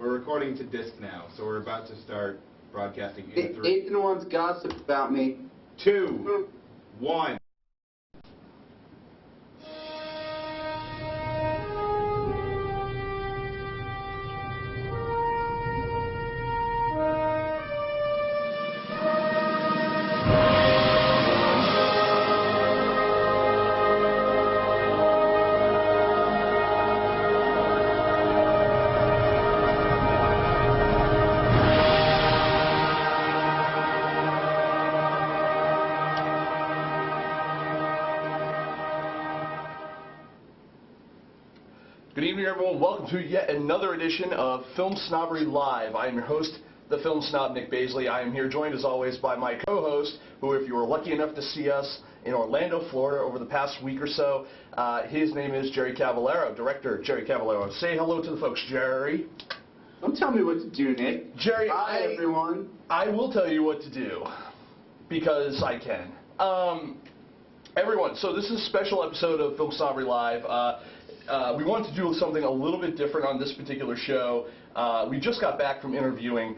We're recording to disc now, so we're about to start broadcasting in 3. Ethan wants gossip about me. 2, 1. Good evening, everyone. Welcome to yet another edition of Film Snobbery Live. I am your host, the Film Snob, Nick Baisley. I am here joined, as always, by my co-host, who, if you were lucky enough to see us in Orlando, Florida, over the past week or so, his name is Jerry Cavallaro, director Jerry Cavallaro. Say hello to the folks, Jerry. Don't tell me what to do, Nick. Jerry, Hi, everyone. I will tell you what to do, because I can. Everyone, so this is a special episode of Film Snobbery Live. We wanted to do something a little bit different on this particular show. We just got back from interviewing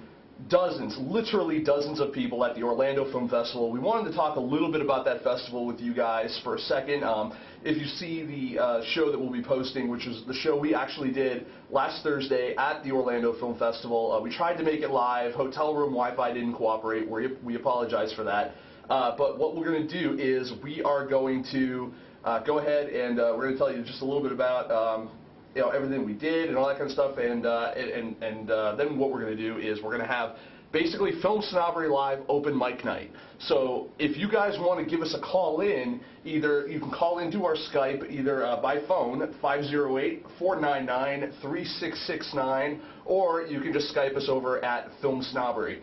dozens, literally dozens of people at the Orlando Film Festival. We wanted to talk a little bit about that festival with you guys for a second. If you see the show that we'll be posting, which is the show we actually did last Thursday at the Orlando Film Festival, we tried to make it live. Hotel room Wi-Fi didn't cooperate. We apologize for that. But what we're going to do is we are going to go ahead and we're going to tell you just a little bit about everything we did and all that kind of stuff, and then what we're going to do is we're going to have basically Film Snobbery Live Open Mic Night. So if you guys want to give us a call in, either you can call into our Skype either by phone 508-499-3669, or you can just Skype us over at Film Snobbery.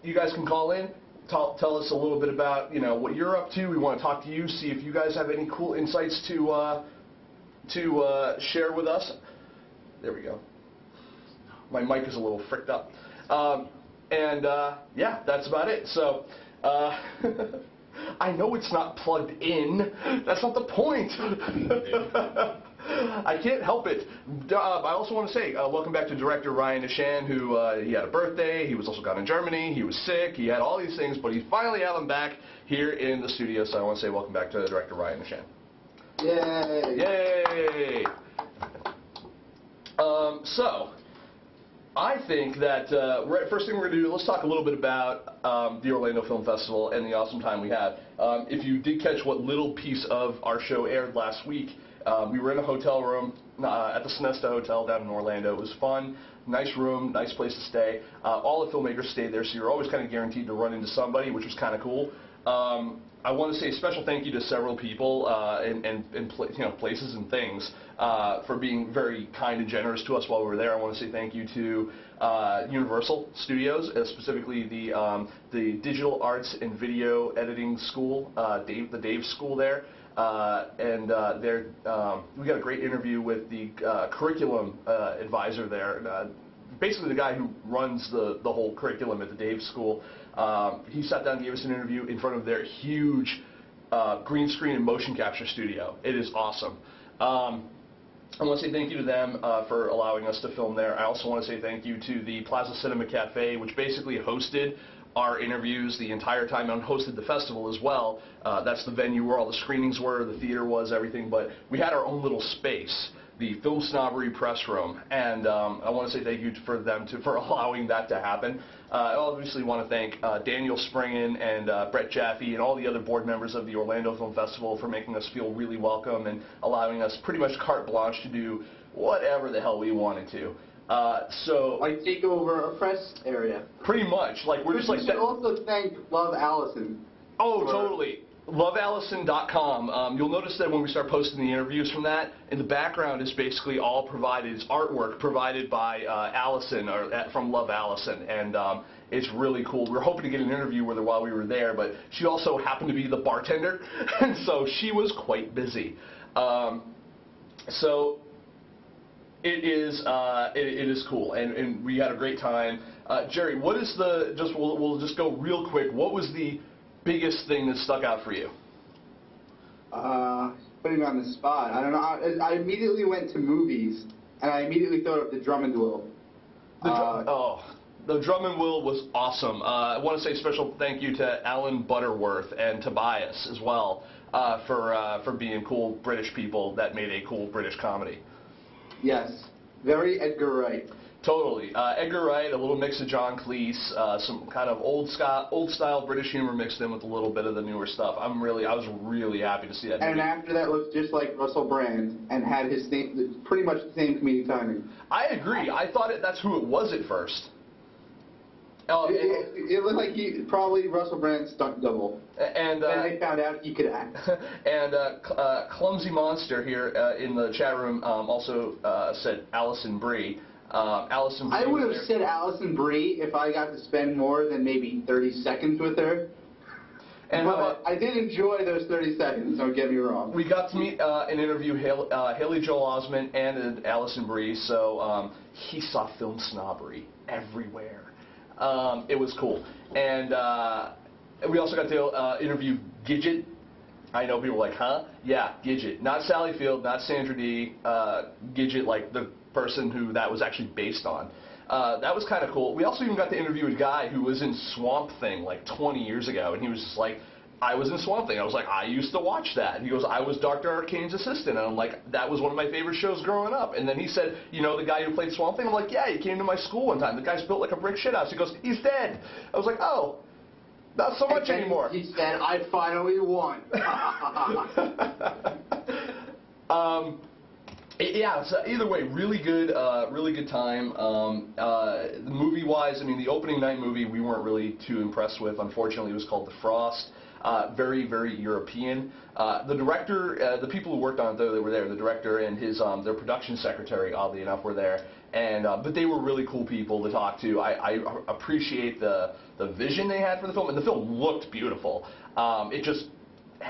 You guys can call in. Tell us a little bit about what you're up to. We want to talk to you, see if you guys have any cool insights to share with us. There we go. My mic is a little fricked up, yeah, that's about it. So I know it's not plugged in. That's not the point. I can't help it. I also want to say welcome back to director Ryan Nishan, who he had a birthday. He was also gone in Germany. He was sick. He had all these things, but he finally had them back here in the studio. So I want to say welcome back to director Ryan Nishan. Yay! Yay! So I think that first thing we're going to do, let's talk a little bit about the Orlando Film Festival and the awesome time we had. If you did catch what little piece of our show aired last week, we were in a hotel room at the Sonesta Hotel down in Orlando. It was fun, nice room, nice place to stay. All the filmmakers stayed there, so you're always kind of guaranteed to run into somebody, which was kind of cool. I want to say a special thank you to several people and places and things for being very kind and generous to us while we were there. I want to say thank you to Universal Studios, specifically the Digital Arts and Video Editing School, the Dave School there. We got a great interview with the curriculum advisor there. Basically the guy who runs the whole curriculum at the Dave School. He sat down and gave us an interview in front of their huge green screen and motion capture studio. It is awesome. I want to say thank you to them for allowing us to film there. I also want to say thank you to the Plaza Cinema Cafe, which basically hosted our interviews the entire time and hosted the festival as well. That's the venue where all the screenings were, the theater was, everything, but we had our own little space, the Film Snobbery Press Room, and I want to say thank you for them for allowing that to happen. I obviously want to thank Daniel Springen and Brett Jaffe and all the other board members of the Orlando Film Festival for making us feel really welcome and allowing us pretty much carte blanche to do whatever the hell we wanted to. So like take over a press area. Pretty much, like we're just like that. Also thank Love Allison. Oh, totally. LoveAllison.com. You'll notice that when we start posting the interviews from that, in the background is basically all provided. It's artwork provided by Allison or from Love Allison, and it's really cool. We were hoping to get an interview with her while we were there, but she also happened to be the bartender, and so she was quite busy. So it is cool, and we had a great time. Jerry, what is we'll just go real quick. What was the biggest thing that stuck out for you? Putting me on the spot. I don't know. I immediately went to movies, and I immediately thought of the Drummond Duel. The drum and wheel was awesome. I want to say special thank you to Alan Butterworth and Tobias as well for being cool British people that made a cool British comedy. Yes, very Edgar Wright. Totally. Edgar Wright, a little mix of John Cleese, some kind of old style British humor mixed in with a little bit of the newer stuff. I was really happy to see that movie. And an actor that looks just like Russell Brand and had pretty much the same comedic timing. I agree. I thought that's who it was at first. It looked like probably Russell Brand's stunt double. And they found out he could act. And Clumsy Monster here in the chat room also said Alison Brie. Alison Brie. I would have said Alison Brie if I got to spend more than maybe 30 seconds with her. But I did enjoy those 30 seconds, don't get me wrong. We got to meet and interview Haley Joel Osment and Alison Brie, so he saw film snobbery everywhere. It was cool. And we also got to interview Gidget. I know people are like, huh? Yeah, Gidget. Not Sally Field, not Sandra Dee. Gidget, like the person who that was actually based on. That was kind of cool. We also even got to interview a guy who was in Swamp Thing like 20 years ago, and he was just like, I was in Swamp Thing. I was like, I used to watch that. And he goes, I was Dr. Arcane's assistant. And I'm like, that was one of my favorite shows growing up. And then he said, you know the guy who played Swamp Thing? I'm like, yeah, he came to my school one time. The guy's built like a brick shit house. He goes, he's dead. I was like, oh, not so much anymore. He said, I finally won. Yeah, so either way, really good time. Movie-wise, I mean, the opening night movie we weren't really too impressed with. Unfortunately, it was called The Frost. Very, very European. The director, the people who worked on it, though, they were there. The director and his their production secretary, oddly enough, were there. And but they were really cool people to talk to. I appreciate the vision they had for the film, and the film looked beautiful.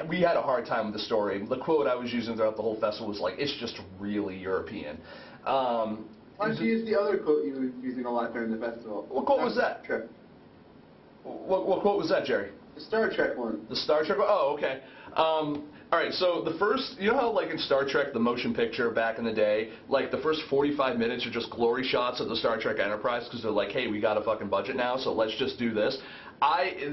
We had a hard time with the story. The quote I was using throughout the whole festival was like, it's just really European. Why don't you use the other quote you were using a lot during the festival? What quote was that? Trek. What quote was that, Jerry? The Star Trek one. The Star Trek one? Oh, okay. All right, so the first, you know how like in Star Trek, the motion picture back in the day, like the first 45 minutes are just glory shots of the Star Trek Enterprise because they're like, hey, we got a fucking budget now, so let's just do this.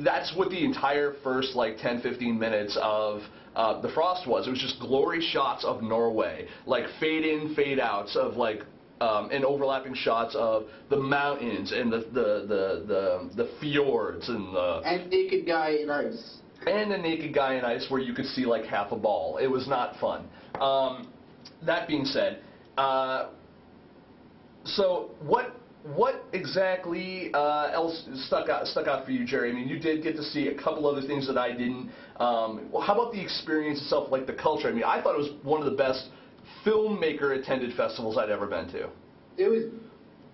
That's what the entire first like 10, 15 minutes of The Frost was. It was just glory shots of Norway, like fade in, fade outs of like and overlapping shots of the mountains and the fjords and naked guy in ice. And a naked guy in ice where you could see like half a ball. It was not fun. That being said, so what exactly else stuck out for you, Jerry? I mean, you did get to see a couple other things that I didn't. Well, how about the experience itself, like the culture? I mean, I thought it was one of the best filmmaker-attended festivals I'd ever been to. It was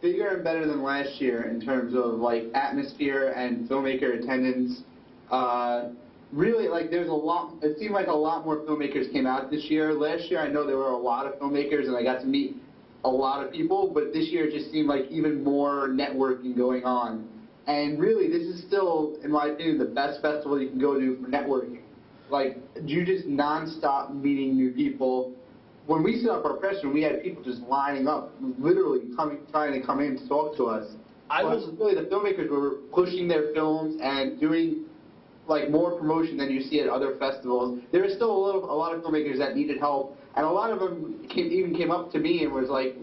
bigger and better than last year in terms of like atmosphere and filmmaker attendance. Really, like there's a lot. It seemed like a lot more filmmakers came out this year. Last year, I know there were a lot of filmmakers, and I got to meet a lot of people. But this year, it just seemed like even more networking going on. And really, this is still, in my opinion, the best festival you can go to for networking. Like you just nonstop meeting new people. When we set up our press room, we had people just lining up, literally trying to come in to talk to us. Really, the filmmakers were pushing their films and doing like more promotion than you see at other festivals. There was still a lot of filmmakers that needed help, and a lot of them even came up to me and was like, they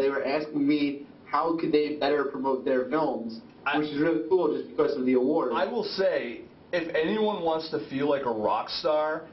were asking me how could they better promote their films, which is really cool just because of the award. I will say, if anyone wants to feel like a rock star,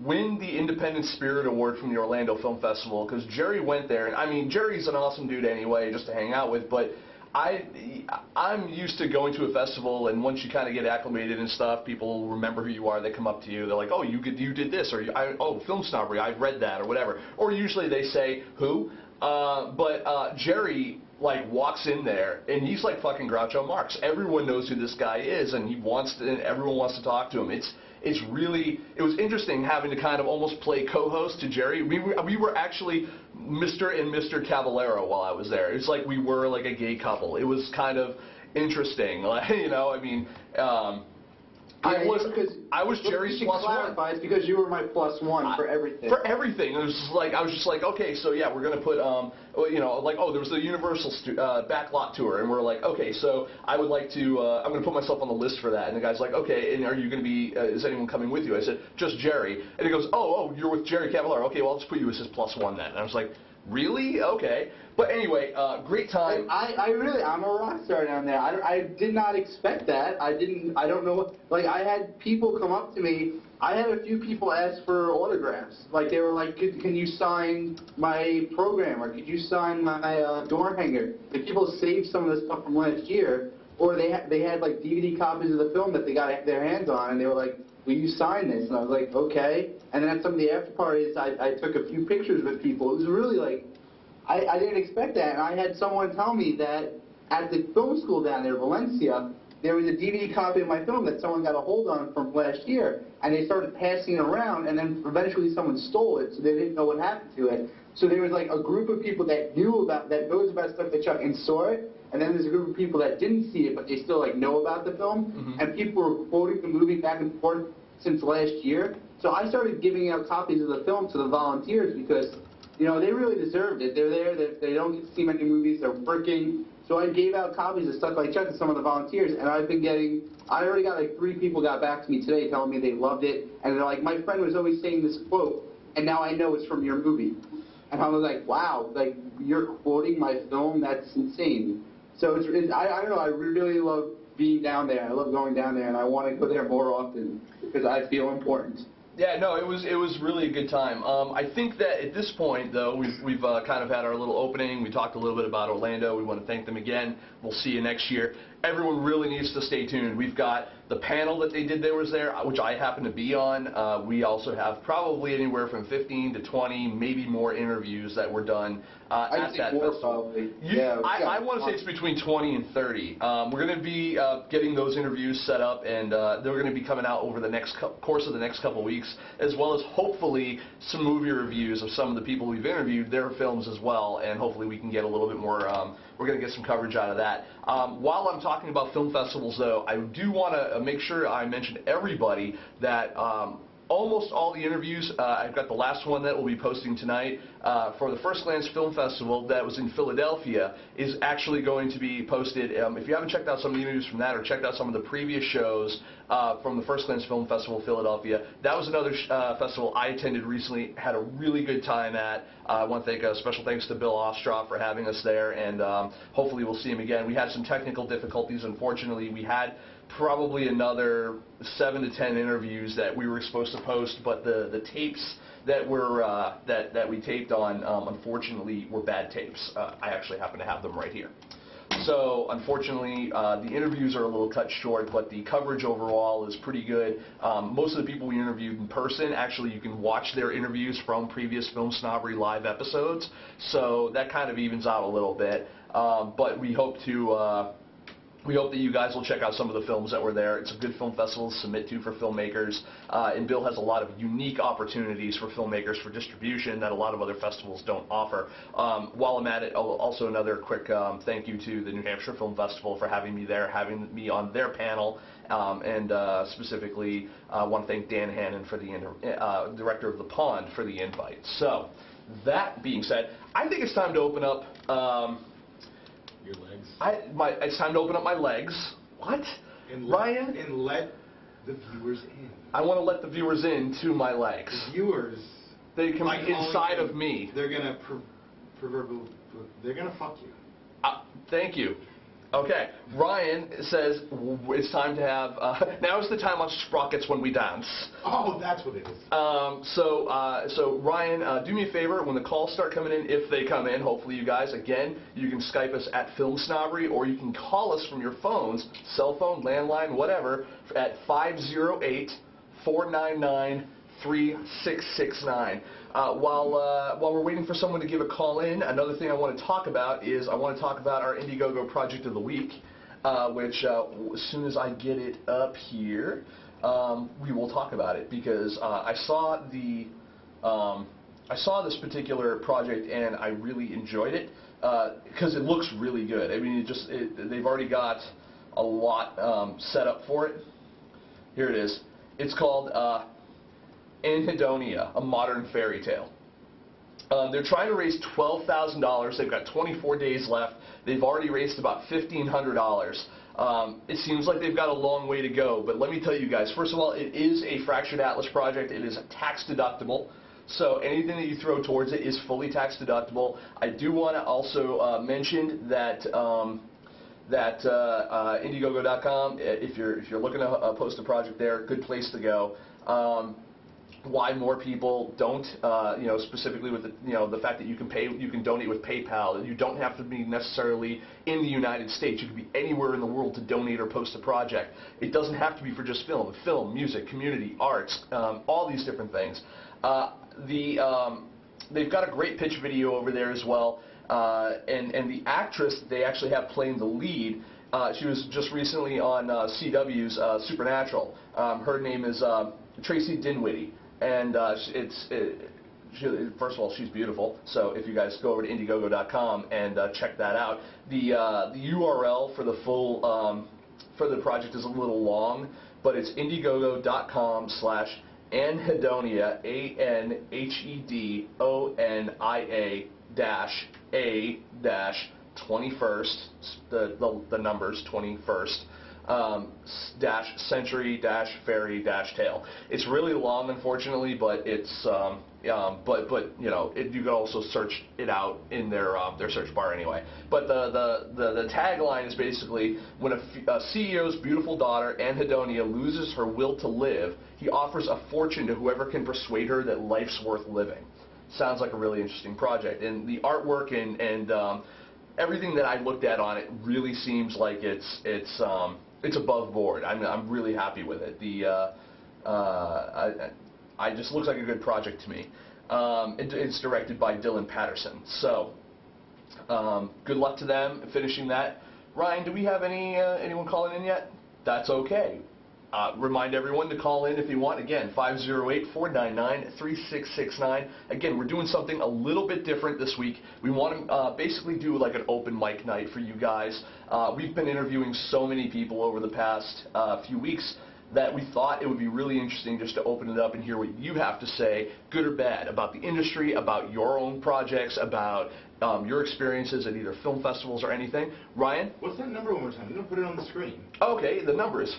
win the Independent Spirit Award from the Orlando Film Festival, because Jerry went there, and I mean, Jerry's an awesome dude anyway, just to hang out with, but I'm used to going to a festival, and once you kind of get acclimated and stuff, people remember who you are. They come up to you. They're like, oh, you did this, or oh, Film Snobbery, I've read that, or whatever. Or usually they say, who? But Jerry, like, walks in there, and he's like fucking Groucho Marx. Everyone knows who this guy is, and everyone wants to talk to him. It was interesting having to kind of almost play co-host to Jerry. We were actually Mr. and Mr. Cavallaro while I was there. It's like we were like a gay couple. It was kind of interesting, you know. I mean, I was Jerry's plus clarify, one. it's because you were my plus one for everything. For everything. It was just like, I was just like, okay, so yeah, we're going to put, you know, like, oh, there was the Universal backlot tour, and we're like, okay, so I would like to, I'm going to put myself on the list for that. And the guy's like, okay, and are you going to be, is anyone coming with you? I said, just Jerry. And he goes, oh, you're with Jerry Cavallaro. Okay, well, I'll just put you as his plus one then. And I was like, really? Okay. But anyway, great time. I'm a rock star down there. I did not expect that. I don't know. Like, I had people come up to me. I had a few people ask for autographs. Like, they were like, can you sign my program, or could you sign my door hanger? The people saved some of the stuff from last year, or they had like DVD copies of the film that they got their hands on, and they were like, will you sign this? And I was like, okay. And then at some of the after parties, I took a few pictures with people. It was really like, I didn't expect that. And I had someone tell me that at the film school down there, Valencia, there was a DVD copy of my film that someone got a hold on from last year, and they started passing it around, and then eventually someone stole it, so they didn't know what happened to it. So there was like a group of people that knows about stuff that Chuck and saw it, and then there's a group of people that didn't see it, but they still like know about the film, and people were quoting the movie back and forth since last year. So I started giving out copies of the film to the volunteers because, you know, they really deserved it. They're there, they don't get to see many movies, they're working. So I gave out copies of Stuff Like Chuck to some of the volunteers, and I already got like 3 people got back to me today telling me they loved it, and they're like, my friend was always saying this quote, and now I know it's from your movie. And I was like, wow, like, you're quoting my film? That's insane. So I don't know, I really love being down there. I love going down there, and I want to go there more often because I feel important. Yeah, no, it was really a good time. I think that at this point, though, we've kind of had our little opening. We talked a little bit about Orlando. We want to thank them again. We'll see you next year. Everyone really needs to stay tuned. We've got the panel that they did was there, which I happen to be on. We also have probably anywhere from 15 to 20, maybe more interviews that were done at that festival. Probably. Yeah, I want to say it's between 20 and 30. We're going to be getting those interviews set up, and they're going to be coming out over the next course of the next couple weeks, as well as hopefully some movie reviews of some of the people we've interviewed, their films as well, and hopefully we can get a little bit more, we're going to get some coverage out of that. While I'm talking about film festivals, though, I do want to make sure I mention everybody that almost all the interviews, I've got the last one that we'll be posting tonight for the First Glance Film Festival that was in Philadelphia is actually going to be posted. If you haven't checked out some of the interviews from that or checked out some of the previous shows from the First Glance Film Festival Philadelphia, that was another festival I attended recently, had a really good time at. I want to thank special thanks to Bill Ostroff for having us there, and hopefully we'll see him again. We had some technical difficulties, unfortunately. We had probably another 7 to 10 interviews that we were supposed to post, but the tapes that were that we taped on, unfortunately, were bad tapes. I actually happen to have them right here. So, unfortunately, the interviews are a little cut short, but the coverage overall is pretty good. Most of the people we interviewed in person, actually, you can watch their interviews from previous Film Snobbery live episodes, so that kind of evens out a little bit. But we hope that you guys will check out some of the films that were there. It's a good film festival to submit to for filmmakers, and Bill has a lot of unique opportunities for filmmakers for distribution that a lot of other festivals don't offer. While I'm at it, also another quick thank you to the New Hampshire Film Festival for having me there, having me on their panel, and specifically I want to thank Dan Hannon, for the director of The Pond, for the invite. So, that being said, I think it's time to open up your legs. It's time to open up my legs. What? Ryan? And let the viewers in. I want to let the viewers in to my legs. The viewers. They can be inside of me. They're gonna they're gonna fuck you. Thank you. Okay. Ryan says it's time to have. Now is the time on Sprockets when we dance. Oh, that's what it is. So Ryan, do me a favor when the calls start coming in, if they come in. Hopefully, you guys, again, you can Skype us at FilmSnobbery, or you can call us from your phones, cell phone, landline, whatever, at 508-499-3669. While we're waiting for someone to give a call in, another thing I want to talk about is I want to talk about our Indiegogo Project of the Week, which as soon as I get it up here, we will talk about it, because I saw this particular project and I really enjoyed it because it looks really good. I mean, they've already got a lot set up for it. Here it is. It's called Anhedonia, A Modern Fairy Tale. They're trying to raise $12,000. They've got 24 days left. They've already raised about $1,500. It seems like they've got a long way to go, but let me tell you guys, first of all, it is a Fractured Atlas project. It is tax deductible, so anything that you throw towards it is fully tax deductible. I do want to also mention that Indiegogo.com, if you're looking to post a project there, good place to go. Why more people don't, specifically with the fact that you can donate with PayPal. You don't have to be necessarily in the United States. You can be anywhere in the world to donate or post a project. It doesn't have to be for just film, music, community, arts, all these different things. They've got a great pitch video over there as well, and the actress they actually have playing the lead. She was just recently on CW's Supernatural. Her name is Tracy Dinwiddie. And first of all, she's beautiful. So if you guys go over to Indiegogo.com and check that out, the URL for the full for the project is a little long, but it's Indiegogo.com/Anhedonia ANHEDONIA-A-21st the numbers 21st. Century Fairy Tale. It's really long, unfortunately, but it's you can also search it out in their search bar anyway. But the tagline is basically, when a CEO's beautiful daughter Anhedonia loses her will to live, he offers a fortune to whoever can persuade her that life's worth living. Sounds like a really interesting project, and the artwork and everything that I looked at on it really seems like it's above board. I'm really happy with it. I just looks like a good project to me. It's directed by Dylan Patterson. So good luck to them finishing that. Ryan, do we have anyone calling in yet? That's okay. Remind everyone to call in if you want. Again, 508-499-3669. Again, we're doing something a little bit different this week. We want to basically do like an open mic night for you guys. We've been interviewing so many people over the past few weeks that we thought it would be really interesting just to open it up and hear what you have to say, good or bad, about the industry, about your own projects, about your experiences at either film festivals or anything. Ryan? What's that number one more time? I'm going to put it on the screen. Okay, the number is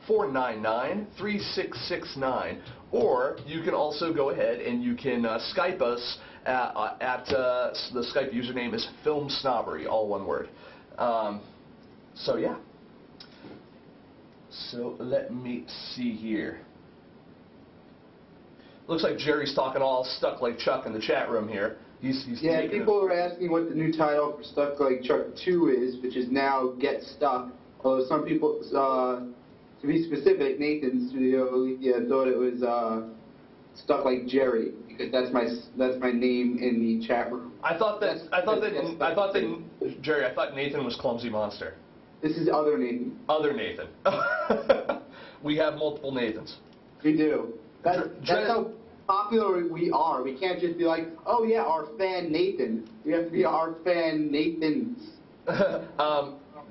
508-499-3669. Or you can also go ahead and you can Skype us at the Skype username is FilmSnobbery, all one word. So yeah. So let me see here. Looks like Jerry's talking all stuck like Chuck in the chat room here. He's yeah, people are asking what the new title for Stuck Like Chuck 2 is, which is now Get Stuck. Although some people, to be specific, Nathan's thought it was Stuck Like Jerry, because that's my name in the chat room. Jerry, I thought Nathan was Clumsy Monster. This is other Nathan. Other Nathan. We have multiple Nathans. We do. That's how popular we are. We can't just be like, oh yeah, our fan Nathan. We have to be our fan Nathans.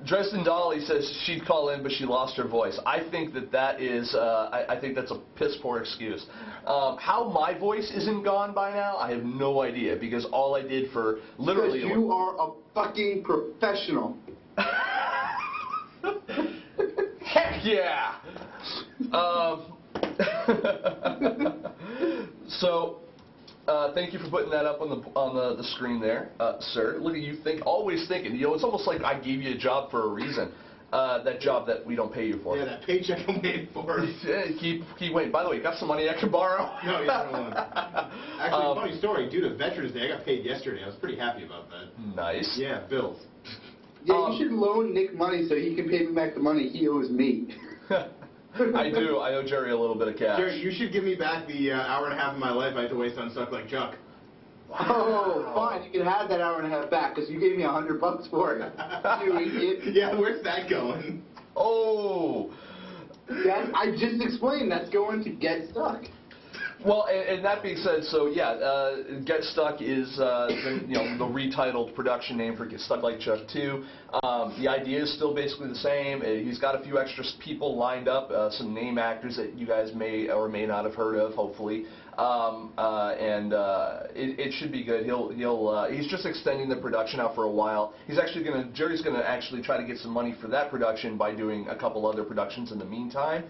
Dresden Dolly says she'd call in, but she lost her voice. I think that is, I think that's a piss poor excuse. How my voice isn't gone by now, I have no idea, because all I did for literally... Because you are a fucking professional. Heck yeah! So, thank you for putting that up on the screen there, sir. Look at you, always thinking. You know, it's almost like I gave you a job for a reason. That job that we don't pay you for. Yeah, that paycheck I'm waiting for. keep waiting. By the way, got some money I can borrow? No, you don't want. Actually, funny story. Due to Veterans Day, I got paid yesterday. I was pretty happy about that. Nice. Yeah, bills. Yeah, you should loan Nick money so he can pay me back the money he owes me. I do. I owe Jerry a little bit of cash. Jerry, you should give me back the hour and a half of my life I had to waste on Stuck Like Chuck. Wow. Oh, fine. You can have that hour and a half back because you gave me $100 for it. You idiot. Yeah, where's that going? Oh. I just explained that's going to Get Stuck. Well, and that being said, so yeah, Get Stuck is the retitled production name for Get Stuck Like Chuck 2. The idea is still basically the same. He's got a few extra people lined up, some name actors that you guys may or may not have heard of, hopefully. It should be good. He's just extending the production out for a while. Jerry's gonna actually try to get some money for that production by doing a couple other productions in the meantime.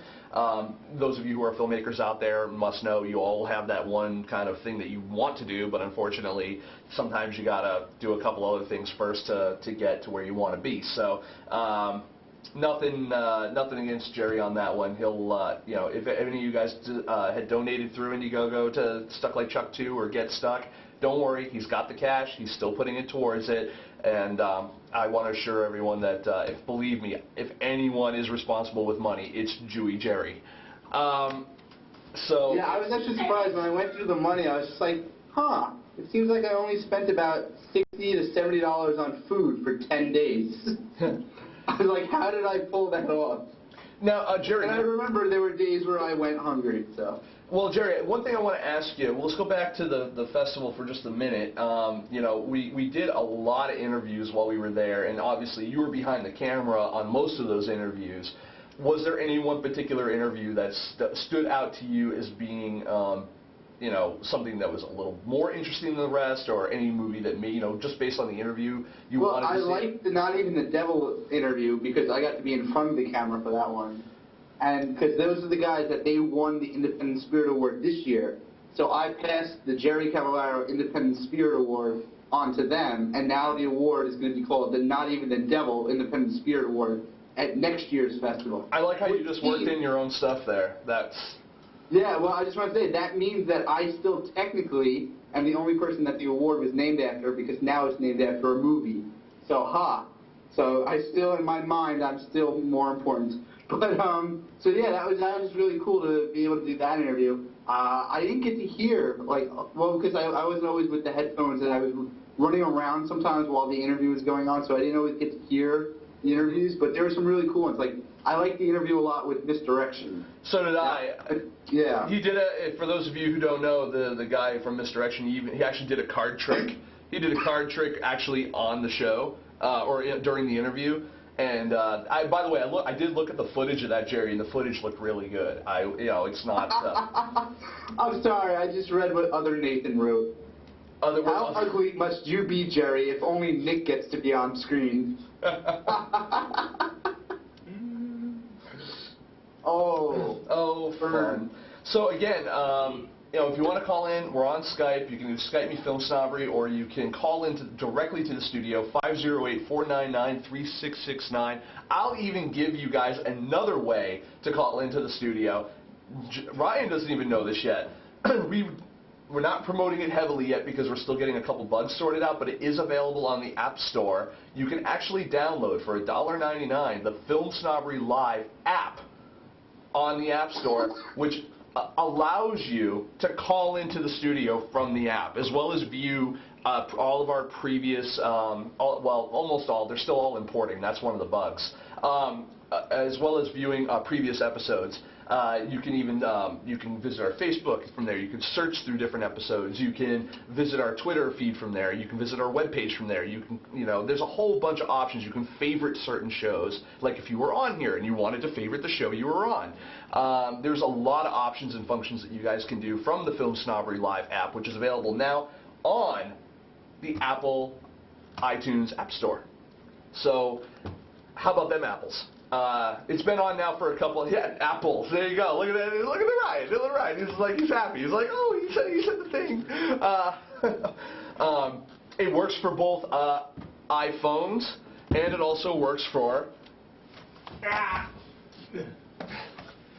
Those of you who are filmmakers out there must know you all have that one kind of thing that you want to do, but unfortunately sometimes you gotta do a couple other things first to get to where you want to be. So nothing against Jerry on that one. He'll if any of you guys had donated through Indiegogo to Stuck Like Chuck 2 or Get Stuck, don't worry, he's got the cash, he's still putting it towards it, and I want to assure everyone that, believe me, if anyone is responsible with money, it's Jewy Jerry. So yeah, I was actually surprised when I went through the money. I was just like, huh, it seems like I only spent about $60 to $70 on food for 10 days. I was like, how did I pull that off? Now, Jerry, and I remember there were days where I went hungry, so. Well, Jerry, one thing I want to ask you, let's go back to the festival for just a minute. We did a lot of interviews while we were there, and obviously you were behind the camera on most of those interviews. Was there any one particular interview that stood out to you as being, something that was a little more interesting than the rest, or any movie that just based on the interview you wanted to see? Well, I liked the Not Even the Devil interview because I got to be in front of the camera for that one. And because those are the guys that they won the Independent Spirit Award this year. So I passed the Jerry Cavallaro Independent Spirit Award on to them, and now the award is going to be called the Not Even the Devil Independent Spirit Award at next year's festival. I like how you just worked in your own stuff there. Yeah, well, I just want to say, that means that I still technically am the only person that the award was named after, because now it's named after a movie. So, So I still, in my mind, I'm still more important. But, so yeah, that was really cool to be able to do that interview. I didn't get to hear, because I wasn't always with the headphones, and I was running around sometimes while the interview was going on, so I didn't always get to hear the interviews, but there were some really cool ones. I liked the interview a lot with Misdirection. So did I. Yeah. He did for those of you who don't know, the guy from Misdirection, he actually did a card trick. He did a card trick actually on the show, during the interview. And by the way, I did look at the footage of that, Jerry, and the footage looked really good. It's not. I'm sorry, I just read what other Nathan wrote. How ugly must you be, Jerry, if only Nick gets to be on screen? Oh, fun. So again, if you want to call in, we're on Skype. You can either Skype me, FilmSnobbery, or you can call in directly to the studio, 508-499-3669. I'll even give you guys another way to call into the studio. Ryan doesn't even know this yet. We're not promoting it heavily yet because we're still getting a couple bugs sorted out, but it is available on the App Store. You can actually download for $1.99 the FilmSnobbery Live app on the App Store, which allows you to call into the studio from the app, as well as view all of our previous, almost all, they're still all importing, that's one of the bugs, as well as viewing previous episodes. You can even you can visit our Facebook from there. You can search through different episodes. You can visit our Twitter feed from there. You can visit our webpage from there. You can, there's a whole bunch of options. You can favorite certain shows, like if you were on here and you wanted to favorite the show you were on. There's a lot of options and functions that you guys can do from the FilmSnobbery Live app, which is available now on the Apple iTunes App Store. So, how about them apples? It's been on now for a couple. Yeah, apples. There you go. Look at that. Look at the Ryan. Look at Ryan. He's happy. He's like, oh, he said the thing. It works for both iPhones, and it also works for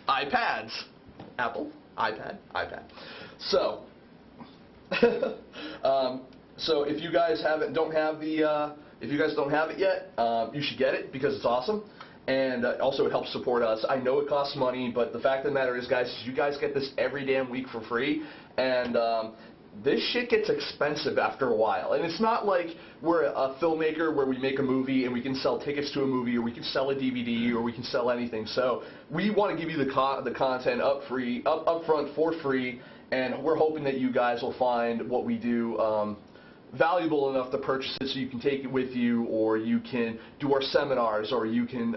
iPads. Apple, iPad, iPad. So, so if you guys don't have it yet, you should get it because it's awesome. And also it helps support us. I know it costs money, but the fact of the matter is, guys, you guys get this every damn week for free. And this shit gets expensive after a while. And it's not like we're a filmmaker where we make a movie and we can sell tickets to a movie, or we can sell a DVD, or we can sell anything. So we want to give you the content up front for free. and we're hoping that you guys will find what we do valuable enough to purchase it so you can take it with you, or you can do our seminars, or you can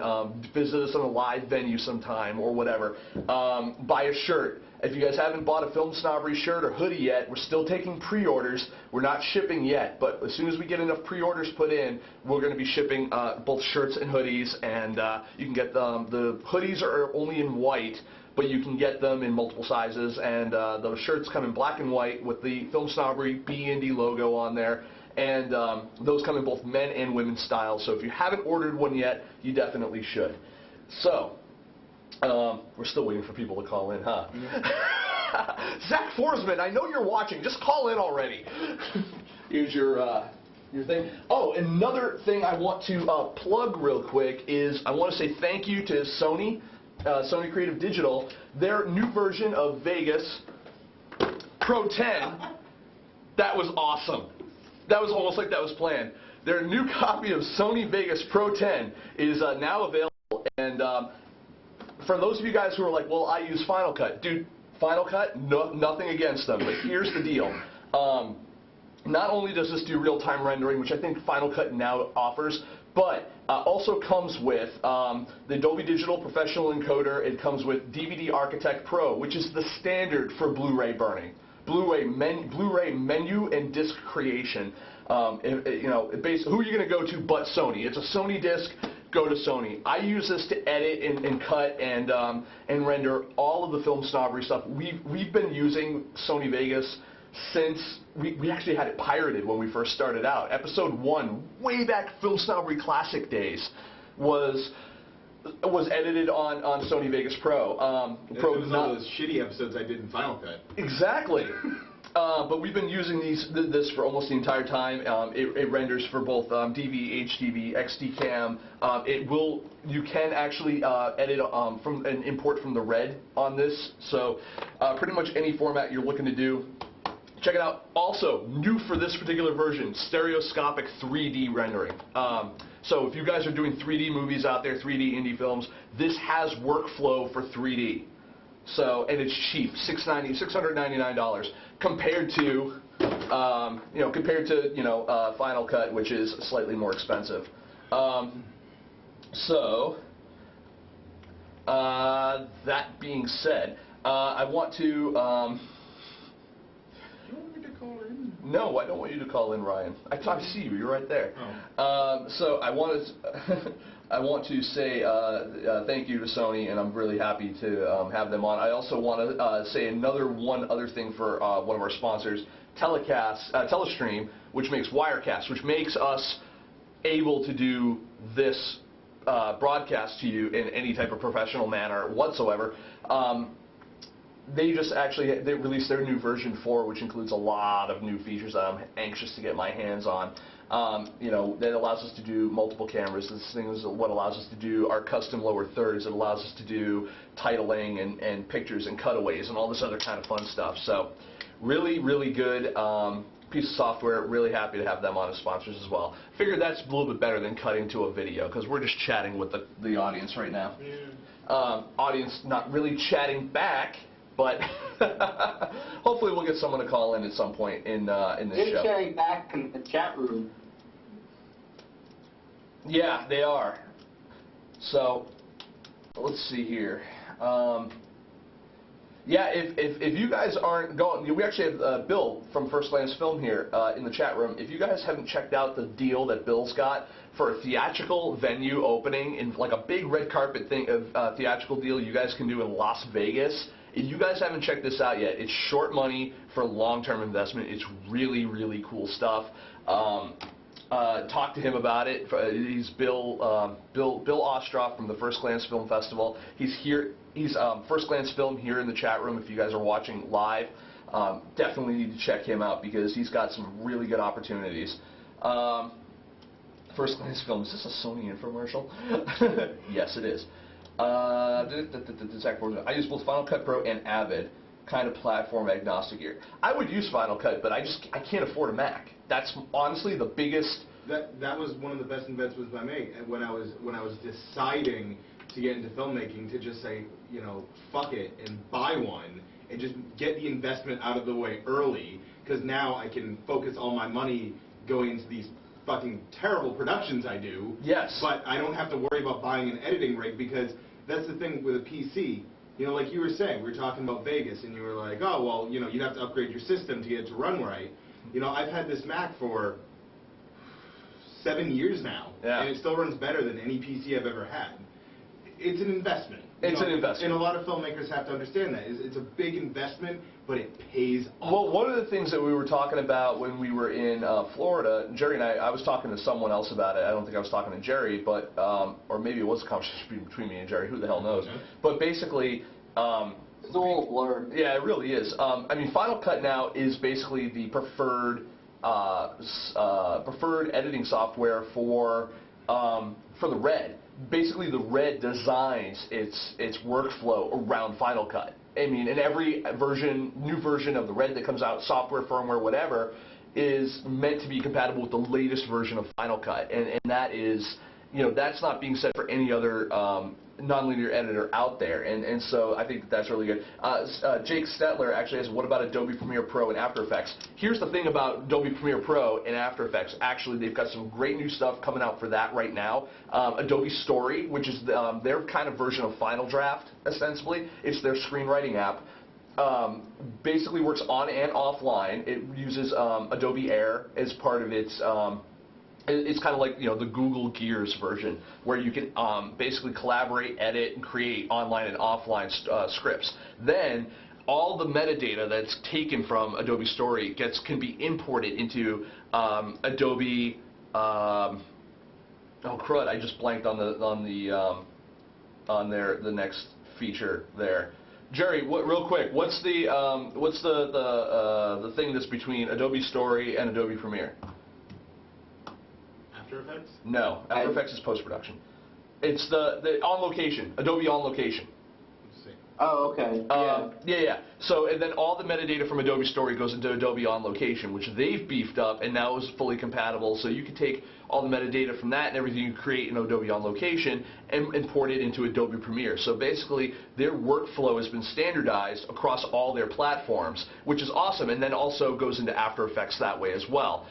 visit us in a live venue sometime, or whatever. Buy a shirt. If you guys haven't bought a Film Snobbery shirt or hoodie yet, we're still taking pre-orders. We're not shipping yet, but as soon as we get enough pre-orders put in, we're going to be shipping both shirts and hoodies, and you can get them. The hoodies are only in white, but you can get them in multiple sizes, and those shirts come in black and white with the Film Snobbery Be Indie logo on there, and those come in both men and women's styles. So if you haven't ordered one yet, you definitely should. So, we're still waiting for people to call in, huh? Zach Forsman, I know you're watching. Just call in already. Here's your thing. Oh, another thing I want to plug real quick is I want to say thank you to Sony. Sony Creative Digital, their new version of Vegas Pro 10, that was awesome. That was almost like that was planned. Their new copy of Sony Vegas Pro 10 is now available, and for those of you guys who are like, well, I use Final Cut. Dude, Final Cut, nothing against them, but here's the deal. Not only does this do real-time rendering, which I think Final Cut now offers, but also comes with the Dolby Digital Professional Encoder. It comes with DVD Architect Pro, which is the standard for Blu-ray burning, Blu-ray menu and disc creation. Who are you going to go to but Sony? It's a Sony disc. Go to Sony. I use this to edit and cut and render all of the Film Snobbery stuff. We've been using Sony Vegas since we actually had it pirated when we first started out. Episode 1, way back Film Snobbery Classic days, was edited on Sony Vegas Pro. It was all those shitty episodes I did in Final Cut. Exactly. But we've been using this for almost the entire time. It renders for both DV, HDV, XD-Cam. You can actually edit and import from the red on this. So pretty much any format you're looking to do, check it out. Also, new for this particular version, stereoscopic 3D rendering. So if you guys are doing 3D movies out there, 3D indie films, this has workflow for 3D. So, and it's cheap, $699 compared to Final Cut, which is slightly more expensive. That being said, I want to. No, I don't want you to call in, Ryan. I see you. You're right there. Oh. So I want to say thank you to Sony, and I'm really happy to have them on. I also want to say one other thing for one of our sponsors, Telestream, which makes Wirecast, which makes us able to do this broadcast to you in any type of professional manner whatsoever. They released their new version 4, which includes a lot of new features that I'm anxious to get my hands on. That allows us to do multiple cameras. This thing is what allows us to do our custom lower thirds. It allows us to do titling and pictures and cutaways and all this other kind of fun stuff. So really, really good piece of software. Really happy to have them on as sponsors as well. Figured that's a little bit better than cutting to a video, because we're just chatting with the audience right now. Yeah. Audience not really chatting back, but hopefully we'll get someone to call in at some point in this show. They're chatting back in the chat room. Yeah, they are. So, let's see here. Yeah, if you guys aren't going, we actually have Bill from First Glance Film here in the chat room. If you guys haven't checked out the deal that Bill's got for a theatrical venue opening, in like a big red carpet thing, theatrical deal you guys can do in Las Vegas. If you guys haven't checked this out yet, it's short money for long-term investment. It's really, really cool stuff. Talk to him about it. He's Bill Ostroff from the First Glance Film Festival. He's here. He's First Glance Film here in the chat room. If you guys are watching live, definitely need to check him out because he's got some really good opportunities. First Glance Film. Is this a Sony infomercial? Yes, it is. I use both Final Cut Pro and Avid, kind of platform agnostic here. I would use Final Cut, but I can't afford a Mac. That's honestly the biggest. That was one of the best investments I made. And when I was deciding to get into filmmaking, to just say, fuck it and buy one and just get the investment out of the way early, because now I can focus all my money going into these fucking terrible productions I do. Yes. But I don't have to worry about buying an editing rig, because that's the thing with a PC. You know, like you were saying, we were talking about Vegas, and you were like, oh, well, you know, you'd have to upgrade your system to get it to run right. You know, I've had this Mac for 7 years now, and it still runs better than any PC I've ever had. It's an investment. It's an investment. And a lot of filmmakers have to understand that. It's a big investment, but it pays off. Well, one of the things that we were talking about when we were in Florida, Jerry and I was talking to someone else about it. I don't think I was talking to Jerry, but or maybe it was a conversation between me and Jerry. Who the hell knows? Okay. But basically... it's a little blur. Yeah, it really is. I mean, Final Cut now is basically the preferred editing software for the Red. Basically, the Red designs its workflow around Final Cut. I mean, and every new version of the Red that comes out, software, firmware, whatever, is meant to be compatible with the latest version of Final Cut, and that is, you know, that's not being said for any other nonlinear editor out there, and so I think that's really good. Jake Stetler actually has, what about Adobe Premiere Pro and After Effects? Here's the thing about Adobe Premiere Pro and After Effects. Actually, they've got some great new stuff coming out for that right now. Adobe Story, which is their kind of version of Final Draft, ostensibly. It's their screenwriting app. Basically works on and offline. It uses Adobe Air as part of its... it's kind of like, you know, the Google Gears version, where you can basically collaborate, edit, and create online and offline scripts. Then all the metadata that's taken from Adobe Story can be imported into Adobe. Oh crud! I just blanked on the next feature there. Jerry, real quick, what's the thing that's between Adobe Story and Adobe Premiere? After Effects? No, After Effects is post-production. It's the on location, Adobe on location. Let's see. Oh, okay. Yeah. So, and then all the metadata from Adobe Story goes into Adobe on location, which they've beefed up and now is fully compatible. So you can take all the metadata from that and everything you create in Adobe on location and import it into Adobe Premiere. So basically, their workflow has been standardized across all their platforms, which is awesome, and then also goes into After Effects that way as well.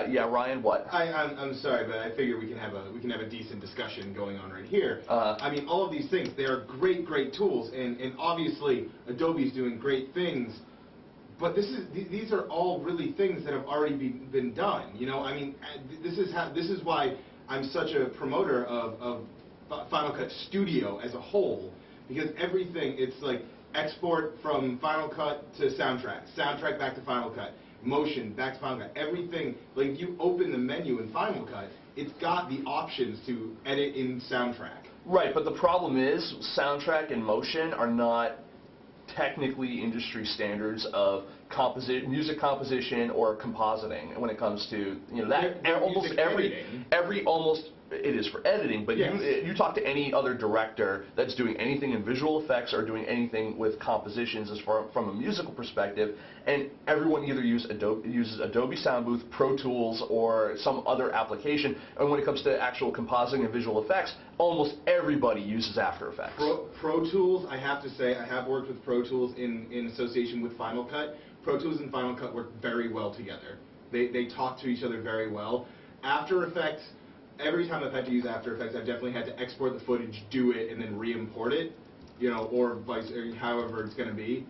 Yeah, Ryan, what? I'm sorry, but I figure we can have a decent discussion going on right here. I mean, all of these things, they are great tools, and obviously Adobe's doing great things. But these are all really things that have already been done. You know, I mean, this is why I'm such a promoter of Final Cut Studio as a whole, because everything, it's like export from Final Cut to soundtrack, soundtrack back to Final Cut, motion back to Final Cut, everything. Like, if you open the menu in Final Cut, it's got the options to edit in soundtrack. Right, but the problem is soundtrack and motion are not technically industry standards of music composition or compositing when it comes to, you know, that almost it is for editing, but yes. You talk to any other director that's doing anything in visual effects or doing anything with compositions as far from a musical perspective, and everyone either uses Adobe Sound Booth, Pro Tools, or some other application. And when it comes to actual compositing and visual effects, almost everybody uses After Effects. Pro Tools, I have to say, I have worked with Pro Tools in association with Final Cut. Pro Tools and Final Cut work very well together. They talk to each other very well. After Effects, every time I've had to use After Effects, I've definitely had to export the footage, do it, and then re-import it, you know, or however it's going to be.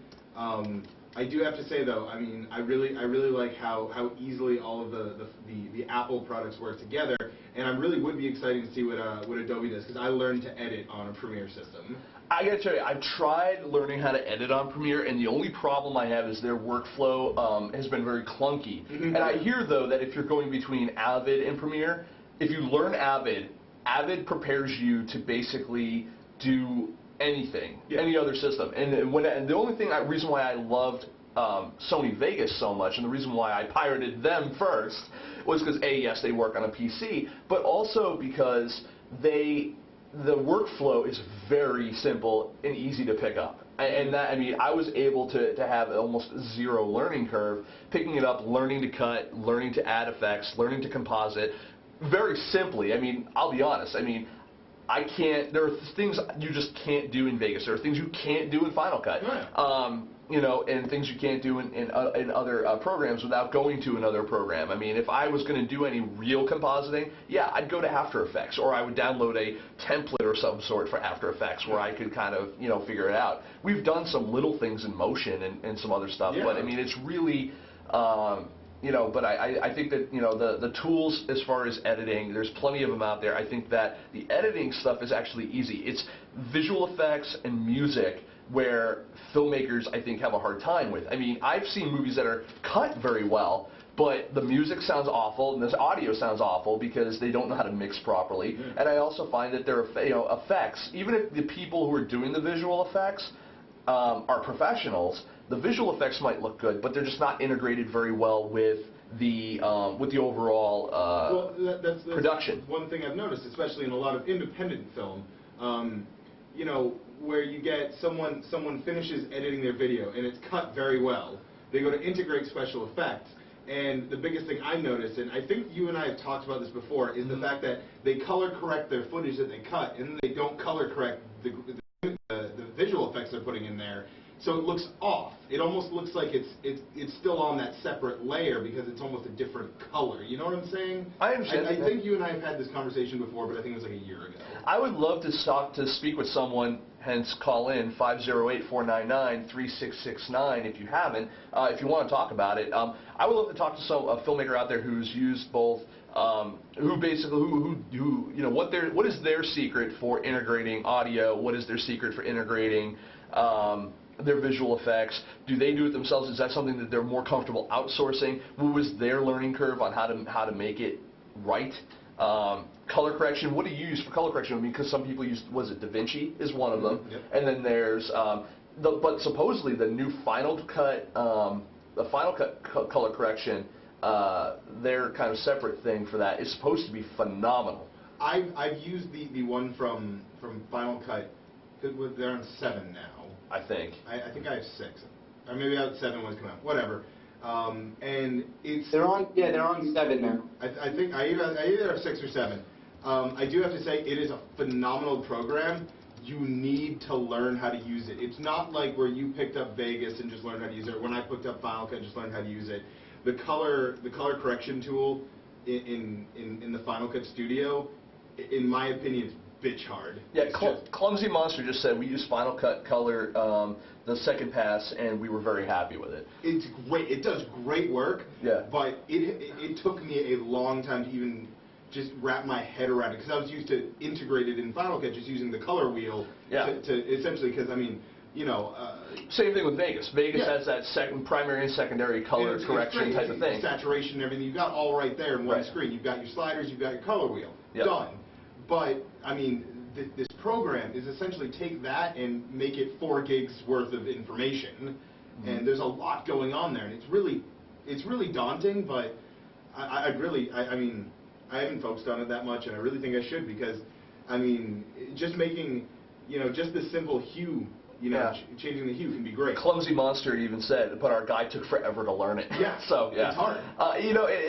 I do have to say, though, I mean, I really like how easily all of the Apple products work together, and I really would be excited to see what Adobe does, because I learned to edit on a Premiere system. I gotta tell you, I've tried learning how to edit on Premiere, and the only problem I have is their workflow has been very clunky. Mm-hmm. And I hear, though, that if you're going between Avid and Premiere, if you learn Avid prepares you to basically do anything, any other system. And the only reason why I loved Sony Vegas so much, and the reason why I pirated them first, was because yes, they work on a PC, but also because the workflow is very simple and easy to pick up. And that, I mean, I was able to have almost zero learning curve, picking it up, learning to cut, learning to add effects, learning to composite, very simply. I mean, I'll be honest, I mean, there are things you just can't do in Vegas. There are things you can't do in Final Cut. Right. and things you can't do in other programs without going to another program. I mean, if I was going to do any real compositing, yeah, I'd go to After Effects, or I would download a template or some sort for After Effects where I could kind of, figure it out. We've done some little things in Motion and some other stuff, but I mean, it's really, but I think that, the tools as far as editing, there's plenty of them out there. I think that the editing stuff is actually easy. It's visual effects and music where filmmakers, I think, have a hard time with. I mean, I've seen movies that are cut very well, but the music sounds awful and the audio sounds awful because they don't know how to mix properly. And I also find that there are, effects, even if the people who are doing the visual effects are professionals, the visual effects might look good, but they're just not integrated very well with the overall that's production. One thing I've noticed, especially in a lot of independent film, where you get someone finishes editing their video and it's cut very well. They go to integrate special effects, and the biggest thing I noticed, and I think you and I have talked about this before, is the fact that they color correct their footage that they cut, and they don't color correct the visual effects they're putting in there. So it looks off. It almost looks like it's still on that separate layer because it's almost a different color. You know what I'm saying? I understand. I think you and I have had this conversation before, but I think it was like a year ago. I would love to speak with someone, hence call in 508-499-3669 if you haven't, if you want to talk about it. I would love to talk to a filmmaker out there who's used both, what is their secret for integrating audio? What is their secret for integrating their visual effects? Do they do it themselves? Is that something that they're more comfortable outsourcing? What was their learning curve on how to make it right? Color correction, what do you use for color correction? I mean, because some people use, was it DaVinci is one of them, and then there's, but supposedly the new Final Cut, color correction, their kind of separate thing for that is supposed to be phenomenal. I've used the one from Final Cut, they're on 7 now. I think. I think I have 6, or maybe I have 7 when it's come out. Whatever. And it's they're on 7 now. I think I either have 6 or 7. I do have to say it is a phenomenal program. You need to learn how to use it. It's not like where you picked up Vegas and just learned how to use it. When I picked up Final Cut, just learned how to use it. The color correction tool in the Final Cut Studio, in my opinion, is bitch hard. Yeah, Clumsy Monster just said we use Final Cut Color the second pass, and we were very happy with it. It's great. It does great work. Yeah. But it took me a long time to even just wrap my head around it, because I was used to integrate it in Final Cut, just using the color wheel to essentially, because I mean, same thing with Vegas. Vegas has that primary and secondary color correction type of thing. Saturation and everything. You've got all right there in one screen. You've got your sliders, you've got your color wheel. Done. But, I mean, this program is essentially take that and make it 4 gigs worth of information. And there's a lot going on there. And it's really daunting, but I mean, I haven't focused on it that much, and I really think I should, because, I mean, just making, just the simple hue, changing the hue can be great. Clumsy Monster even said, but our guy took forever to learn it. Yeah, so it's hard.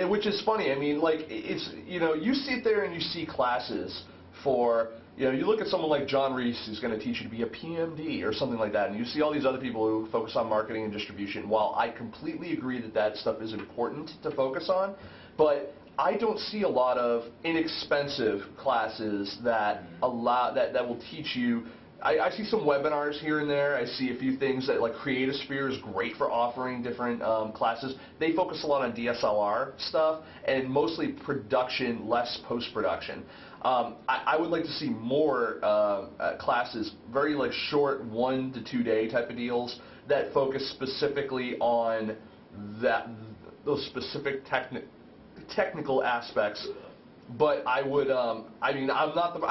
Which is funny. I mean, like, it's, you sit there and you see classes for, you look at someone like John Reese who's going to teach you to be a PMD or something like that, and you see all these other people who focus on marketing and distribution. While I completely agree that stuff is important to focus on, but I don't see a lot of inexpensive classes that that will teach you. I see some webinars here and there. I see a few things that, like, Creatosphere is great for offering different classes. They focus a lot on DSLR stuff and mostly production, less post-production. I would like to see more classes, very like short 1 to 2 day type of deals that focus specifically on those specific technical aspects. But I would, I mean, I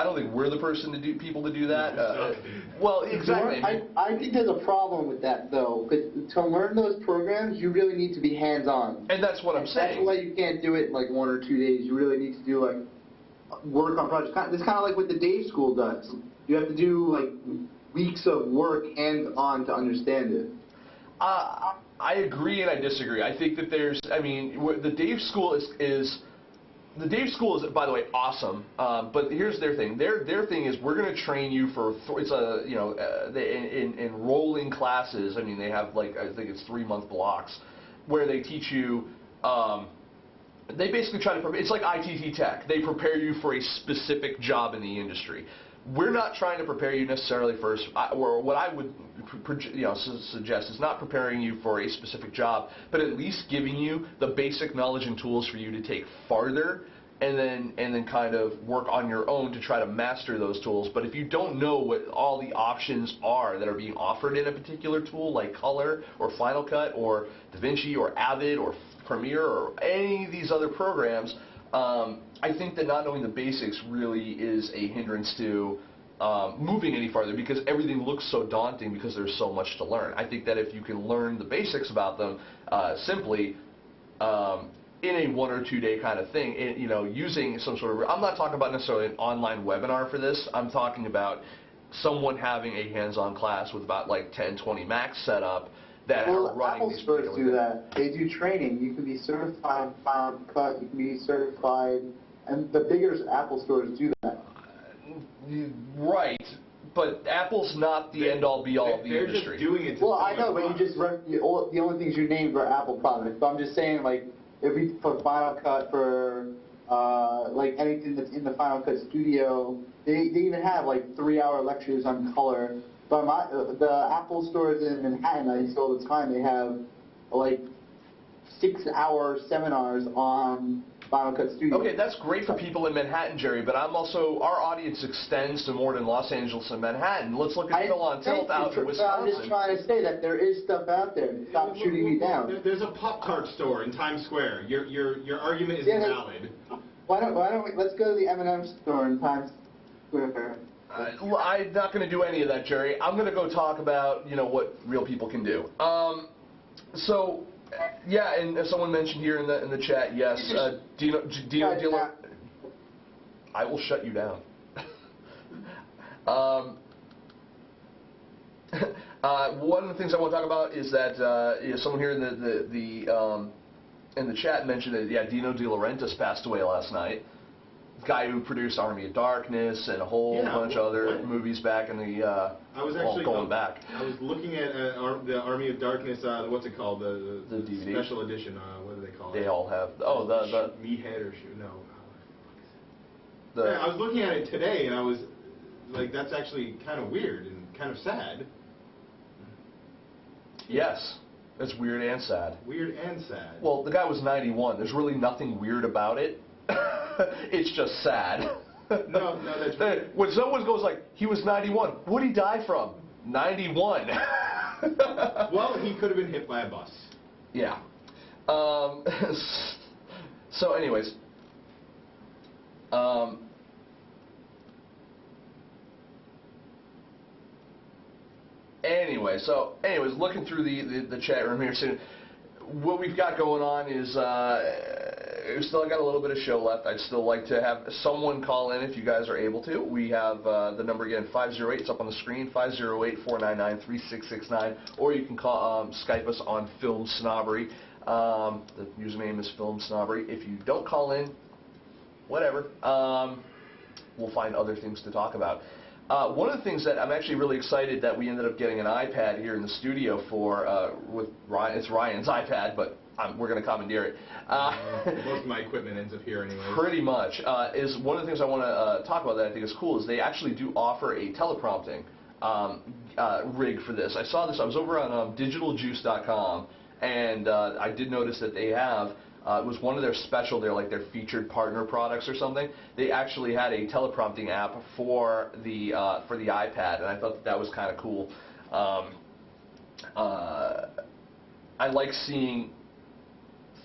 don't think we're the person to do that. Well, exactly. I think there's a problem with that, though, because to learn those programs, you really need to be hands-on. And that's what I'm saying. That's why you can't do it in like 1 or 2 days. You really need to do like work on projects. It's kind of like what the Dave School does. You have to do like weeks of work hands-on to understand it. I agree and I disagree. I think that the Dave School is The Dave School is, by the way, awesome. But here's their thing. Their thing is we're going to train you for it's a in rolling classes. I mean, they have like I think it's 3-month blocks where they teach you. They basically try to prepare. It's like ITT Tech. They prepare you for a specific job in the industry. We're not trying to prepare you necessarily for, or what I would suggest is not preparing you for a specific job, but at least giving you the basic knowledge and tools for you to take farther, and then kind of work on your own to try to master those tools. But if you don't know what all the options are that are being offered in a particular tool, like Color or Final Cut or DaVinci or Avid or Premiere or any of these other programs, I think that not knowing the basics really is a hindrance to moving any farther, because everything looks so daunting because there's so much to learn. I think that if you can learn the basics about them simply in a 1 or 2 day kind of thing, using some sort of, I'm not talking about necessarily an online webinar for this, I'm talking about someone having a hands-on class with about like 10, 20 Macs set up that are running Apple stores do that. They do training. You can be certified in Final Cut, you can be certified, and the bigger Apple stores do that. Right, but Apple's not the end-all be-all of the industry. They're just doing it to Well, I know, but the only things you named are Apple products. But I'm just saying, like, if we put Final Cut for, like, anything that's in the Final Cut studio, they even have, like, 3-hour lectures on color. But the Apple stores in Manhattan, I see all the time, they have, like, 6-hour seminars on Final Cut Studio. Okay, that's great for people in Manhattan, Jerry, but I'm also, our audience extends to more than Los Angeles and Manhattan. Let's look at Phil on Tilt out in Wisconsin. I'm just trying to say that there is stuff out there. Stop shooting me down. There's a Pop-Tart store in Times Square. Your argument is invalid. Why don't we, let's go to the M&M store in Times Square. I'm not going to do any of that, Jerry. I'm going to go talk about, what real people can do. So, yeah, and as someone mentioned here in the chat, yes, Dino Dealer. I will shut you down. One of the things I want to talk about is that someone here in the chat mentioned that Dino De Laurentiis passed away last night. Guy who produced Army of Darkness and a whole bunch of other movies back in the I was actually going back. I was looking at the Army of Darkness. What's it called? The DVD special edition. What do they call it? They all have. Oh, the Meathead or no. I was looking at it today, and I was like, that's actually kind of weird and kind of sad. Yes, it's weird and sad. Weird and sad. Well, the guy was 91. There's really nothing weird about it. It's just sad. No, that's weird. When someone goes like, he was 91, what did he die from? 91. Well, he could have been hit by a bus. Yeah. So anyways. Anyways, looking through the chat room here soon, what we've got going on is we've still got a little bit of show left. I'd still like to have someone call in if you guys are able to. We have the number again, 508. It's up on the screen, 508-499-3669, or you can call Skype us on FilmSnobbery. The username is FilmSnobbery. If you don't call in, whatever. We'll find other things to talk about. One of the things that I'm actually really excited that we ended up getting an iPad here in the studio for with Ryan. It's Ryan's iPad, but we're going to commandeer it. Most of my equipment ends up here anyway. Pretty much. Is one of the things I want to talk about that I think is cool is they actually do offer a teleprompting rig for this. I saw this. I was over on digitaljuice.com, and I did notice that they have. It was one of their special, their featured partner products or something. They actually had a teleprompting app for the iPad, and I thought that was kind of cool. I like seeing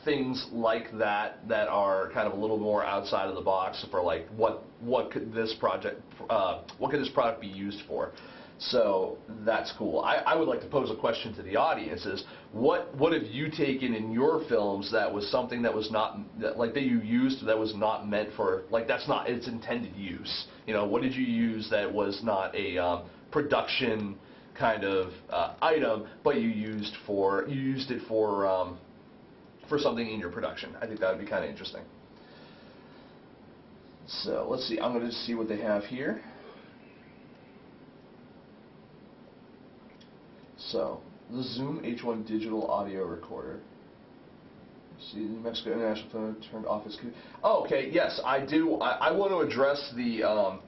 things like that are kind of a little more outside of the box for like what could this product be used for. So that's cool. I would like to pose a question to the audience: is what have you taken in your films that was something that was not that you used that was not meant for, like, that's not its intended use? What did you use that was not a production kind of item, but you used it for something in your production? I think that would be kind of interesting. So let's see. I'm going to see what they have here. So the Zoom H1 digital audio recorder. See, New Mexico International Film turned office. Oh, okay. Yes, I do. I want to address the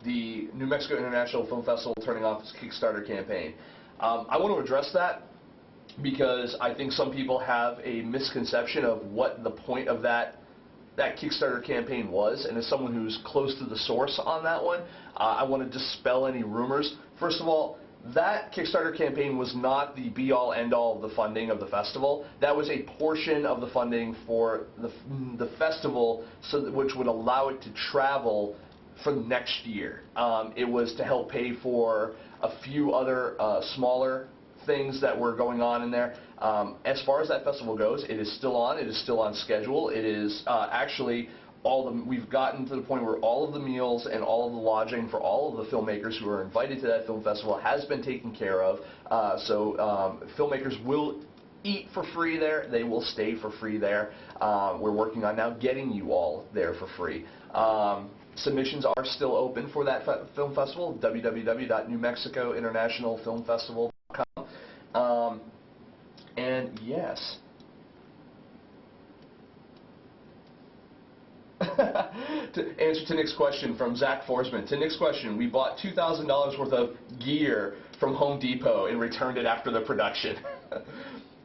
New Mexico International Film Festival turning off its Kickstarter campaign. I want to address that because I think some people have a misconception of what the point of that Kickstarter campaign was, and as someone who's close to the source on that one, I want to dispel any rumors. First of all, that Kickstarter campaign was not the be-all, end-all of the funding of the festival. That was a portion of the funding for the festival, which would allow it to travel for next year. It was to help pay for a few other smaller things that were going on in there. As far as that festival goes, it is still on. It is still on schedule. It is actually we've gotten to the point where all of the meals and all of the lodging for all of the filmmakers who are invited to that film festival has been taken care of. So filmmakers will eat for free there. They will stay for free there. We're working on now getting you all there for free. Submissions are still open for that film festival, www.newmexicointernationalfilmfestival.com. And yes. To answer to Nick's question from Zach Forsman. To Nick's question, we bought $2,000 worth of gear from Home Depot and returned it after the production.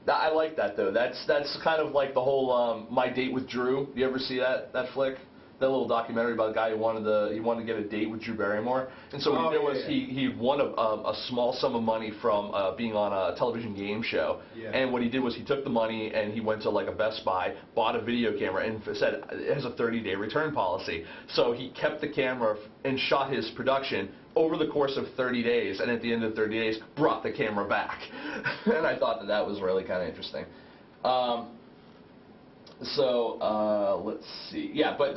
I like that though. That's kind of like the whole My Date with Drew. You ever see that flick? That little documentary about a guy who wanted to get a date with Drew Barrymore, and so what he did was he won a small sum of money from being on a television game show, and what he did was he took the money and he went to like a Best Buy, bought a video camera, and said it has a 30-day return policy. So he kept the camera and shot his production over the course of 30 days, and at the end of 30 days brought the camera back. And I thought that was really kind of interesting. So let's see. Yeah, but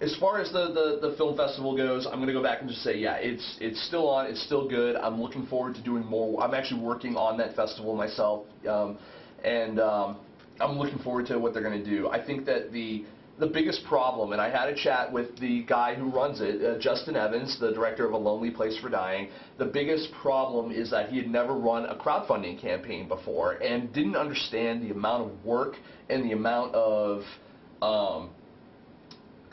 as far as the film festival goes, I'm going to go back and just say, yeah, it's still on. It's still good. I'm looking forward to doing more. I'm actually working on that festival myself, and I'm looking forward to what they're going to do. I think that the biggest problem, and I had a chat with the guy who runs it, Justin Evans, the director of A Lonely Place for Dying. The biggest problem is that he had never run a crowdfunding campaign before and didn't understand the amount of work and the amount of I'm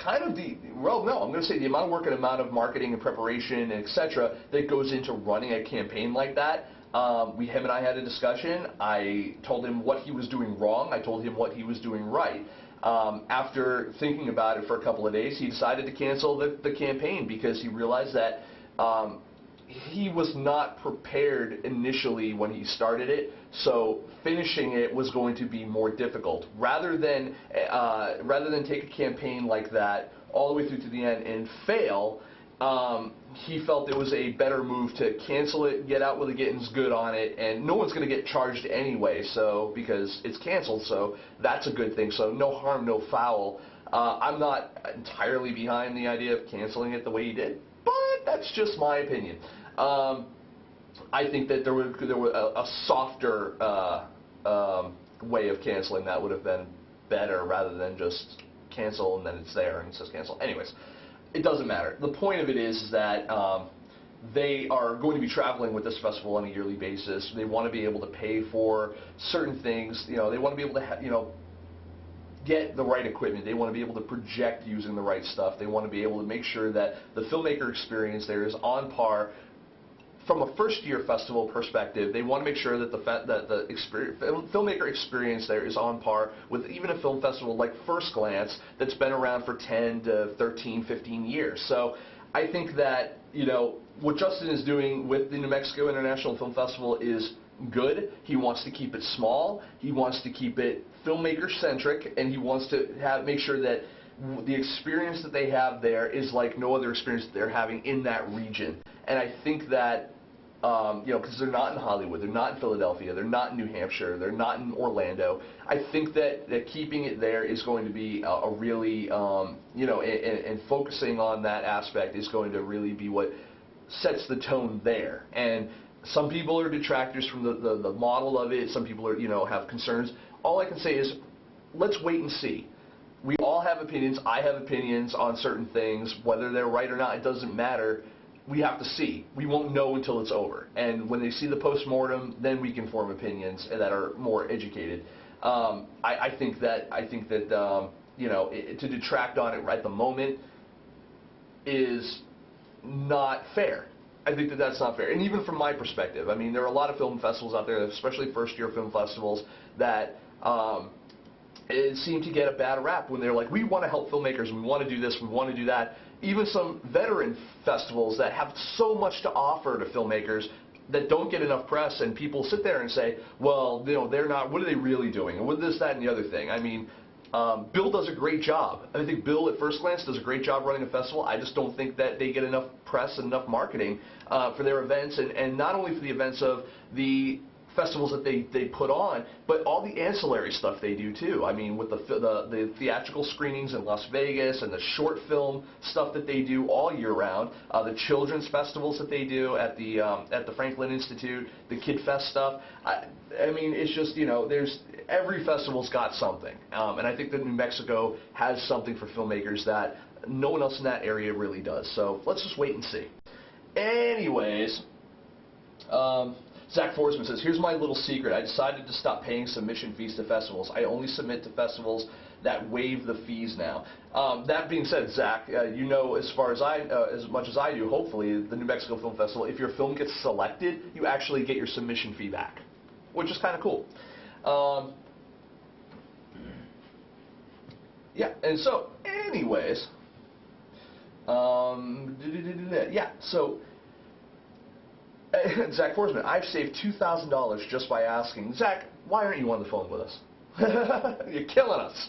going to say the amount of work and amount of marketing and preparation, etc., that goes into running a campaign like that. Him and I had a discussion. I told him what he was doing wrong. I told him what he was doing right. After thinking about it for a couple of days, he decided to cancel the campaign because he realized that he was not prepared initially when he started it, so finishing it was going to be more difficult. Rather than take a campaign like that all the way through to the end and fail, he felt it was a better move to cancel it, get out with the gettings good on it, and no one's going to get charged anyway, so because it's canceled, so that's a good thing. So no harm, no foul. I'm not entirely behind the idea of canceling it the way he did, but that's just my opinion. I think that there were a softer way of canceling that would have been better rather than just cancel and then it's there and it says cancel. Anyways. It doesn't matter. The point of it is that they are going to be traveling with this festival on a yearly basis. They want to be able to pay for certain things. They want to be able to get the right equipment. They want to be able to project using the right stuff. They want to be able to make sure that the filmmaker experience there is on par. From a first-year festival perspective, they want to make sure that the filmmaker experience there is on par with even a film festival like First Glance that's been around for 10 to 13, 15 years. So I think that what Justin is doing with the New Mexico International Film Festival is good. He wants to keep it small. He wants to keep it filmmaker-centric, and he wants to make sure that the experience that they have there is like no other experience that they're having in that region. And I think that because they're not in Hollywood, they're not in Philadelphia, they're not in New Hampshire, they're not in Orlando. I think that keeping it there is going to be a really, and focusing on that aspect is going to really be what sets the tone there. And some people are detractors from the model of it. Some people are, have concerns. All I can say is, let's wait and see. we all have opinions. I have opinions on certain things. Whether they're right or not, it doesn't matter. We have to see. We won't know until it's over. And when they see the post-mortem, then we can form opinions that are more educated. I think that you know, to detract on it right at the moment is not fair. I think that that's not fair. And even from my perspective, I mean, there are a lot of film festivals out there, especially first-year film festivals, that it seem to get a bad rap when they're like, we want to help filmmakers, we want to do this, we want to do that. Even some veteran festivals that have so much to offer to filmmakers that don't get enough press, and people sit there and say, well, you know, they're not, what are they really doing? And what this, that, and the other thing. I mean, Bill does a great job. I think Bill, at first glance, does a great job running a festival. I just don't think that they get enough press and enough marketing for their events, and not only for the events of the festivals that they put on, but all the ancillary stuff they do too. I mean, with the theatrical screenings in Las Vegas and the short film stuff that they do all year round, the children's festivals that they do at the Franklin Institute, the Kid Fest stuff. I mean, it's just, you know, every festival's got something, and I think that New Mexico has something for filmmakers that no one else in that area really does. So let's just wait and see. Anyways. Zach Forsman says, here's my little secret. I decided to stop paying submission fees to festivals. I only submit to festivals that waive the fees now. That being said, Zach, you know, as much as I do, hopefully, the New Mexico Film Festival, if your film gets selected, you actually get your submission fee back, which is kind of cool. Yeah, and so, anyways, yeah, so, Zach Forsman, I've saved $2,000 just by asking, Zach, why aren't you on the phone with us? You're killing us.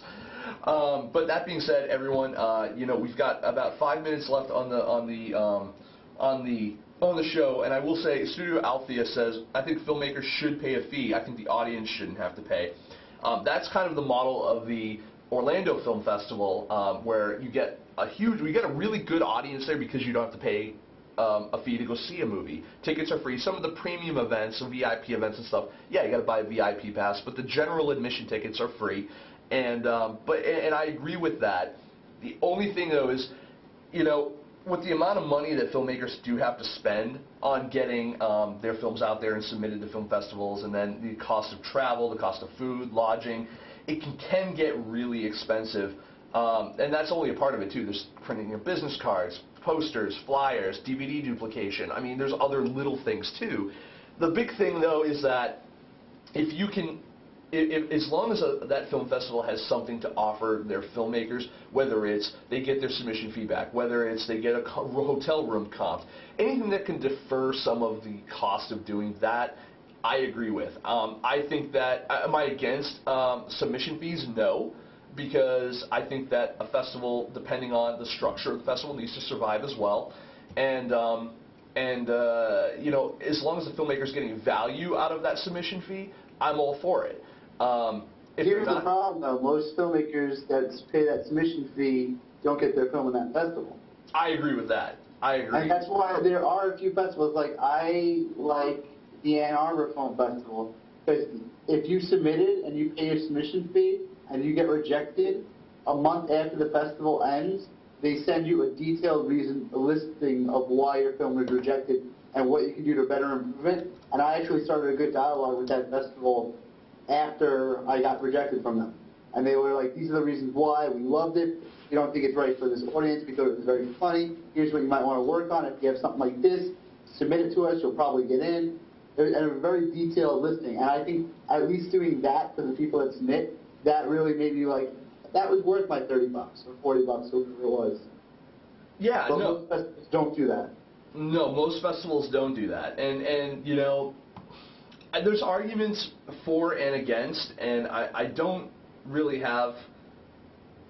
But that being said, everyone, you know, we've got about 5 minutes left on the show, and I will say, Studio Althea says, I think filmmakers should pay a fee. I think the audience shouldn't have to pay. That's kind of the model of the Orlando Film Festival, where you get a really good audience there because you don't have to pay a fee to go see a movie. Tickets are free. Some of the premium events, some VIP events and stuff, yeah, you got to buy a VIP pass, but the general admission tickets are free. And and I agree with that. The only thing though is, you know, with the amount of money that filmmakers do have to spend on getting their films out there and submitted to film festivals, and then the cost of travel, the cost of food, lodging, it can get really expensive. And that's only a part of it too. There's printing your business cards, posters, flyers, DVD duplication. I mean, there's other little things too. The big thing though is that if you can, as long as that film festival has something to offer their filmmakers, whether it's they get their submission feedback, whether it's they get a hotel room comped, anything that can defer some of the cost of doing that, I agree with. I think that, am I against submission fees? No. Because I think that a festival, depending on the structure of the festival, needs to survive as well. And you know, as long as the filmmaker is getting value out of that submission fee, I'm all for it. Here's the problem, though. Most filmmakers that pay that submission fee don't get their film in that festival. I agree with that. I agree. And that's why there are a few festivals, like I like the Ann Arbor Film Festival, because if you submitted and you pay your submission fee, and you get rejected, a month after the festival ends, they send you a detailed a listing of why your film was rejected and what you can do to better improve it. And I actually started a good dialogue with that festival after I got rejected from them. And they were like, these are the reasons why. We loved it. We don't think it's right for this audience. We thought it was very funny. Here's what you might want to work on. If you have something like this, submit it to us. You'll probably get in. And a very detailed listing. And I think at least doing that for the people that submit, that really made me like, that was worth my $30 or $40, whatever it was. Yeah, but no. Most festivals don't do that. No, most festivals don't do that. And you know, there's arguments for and against, and I don't really have,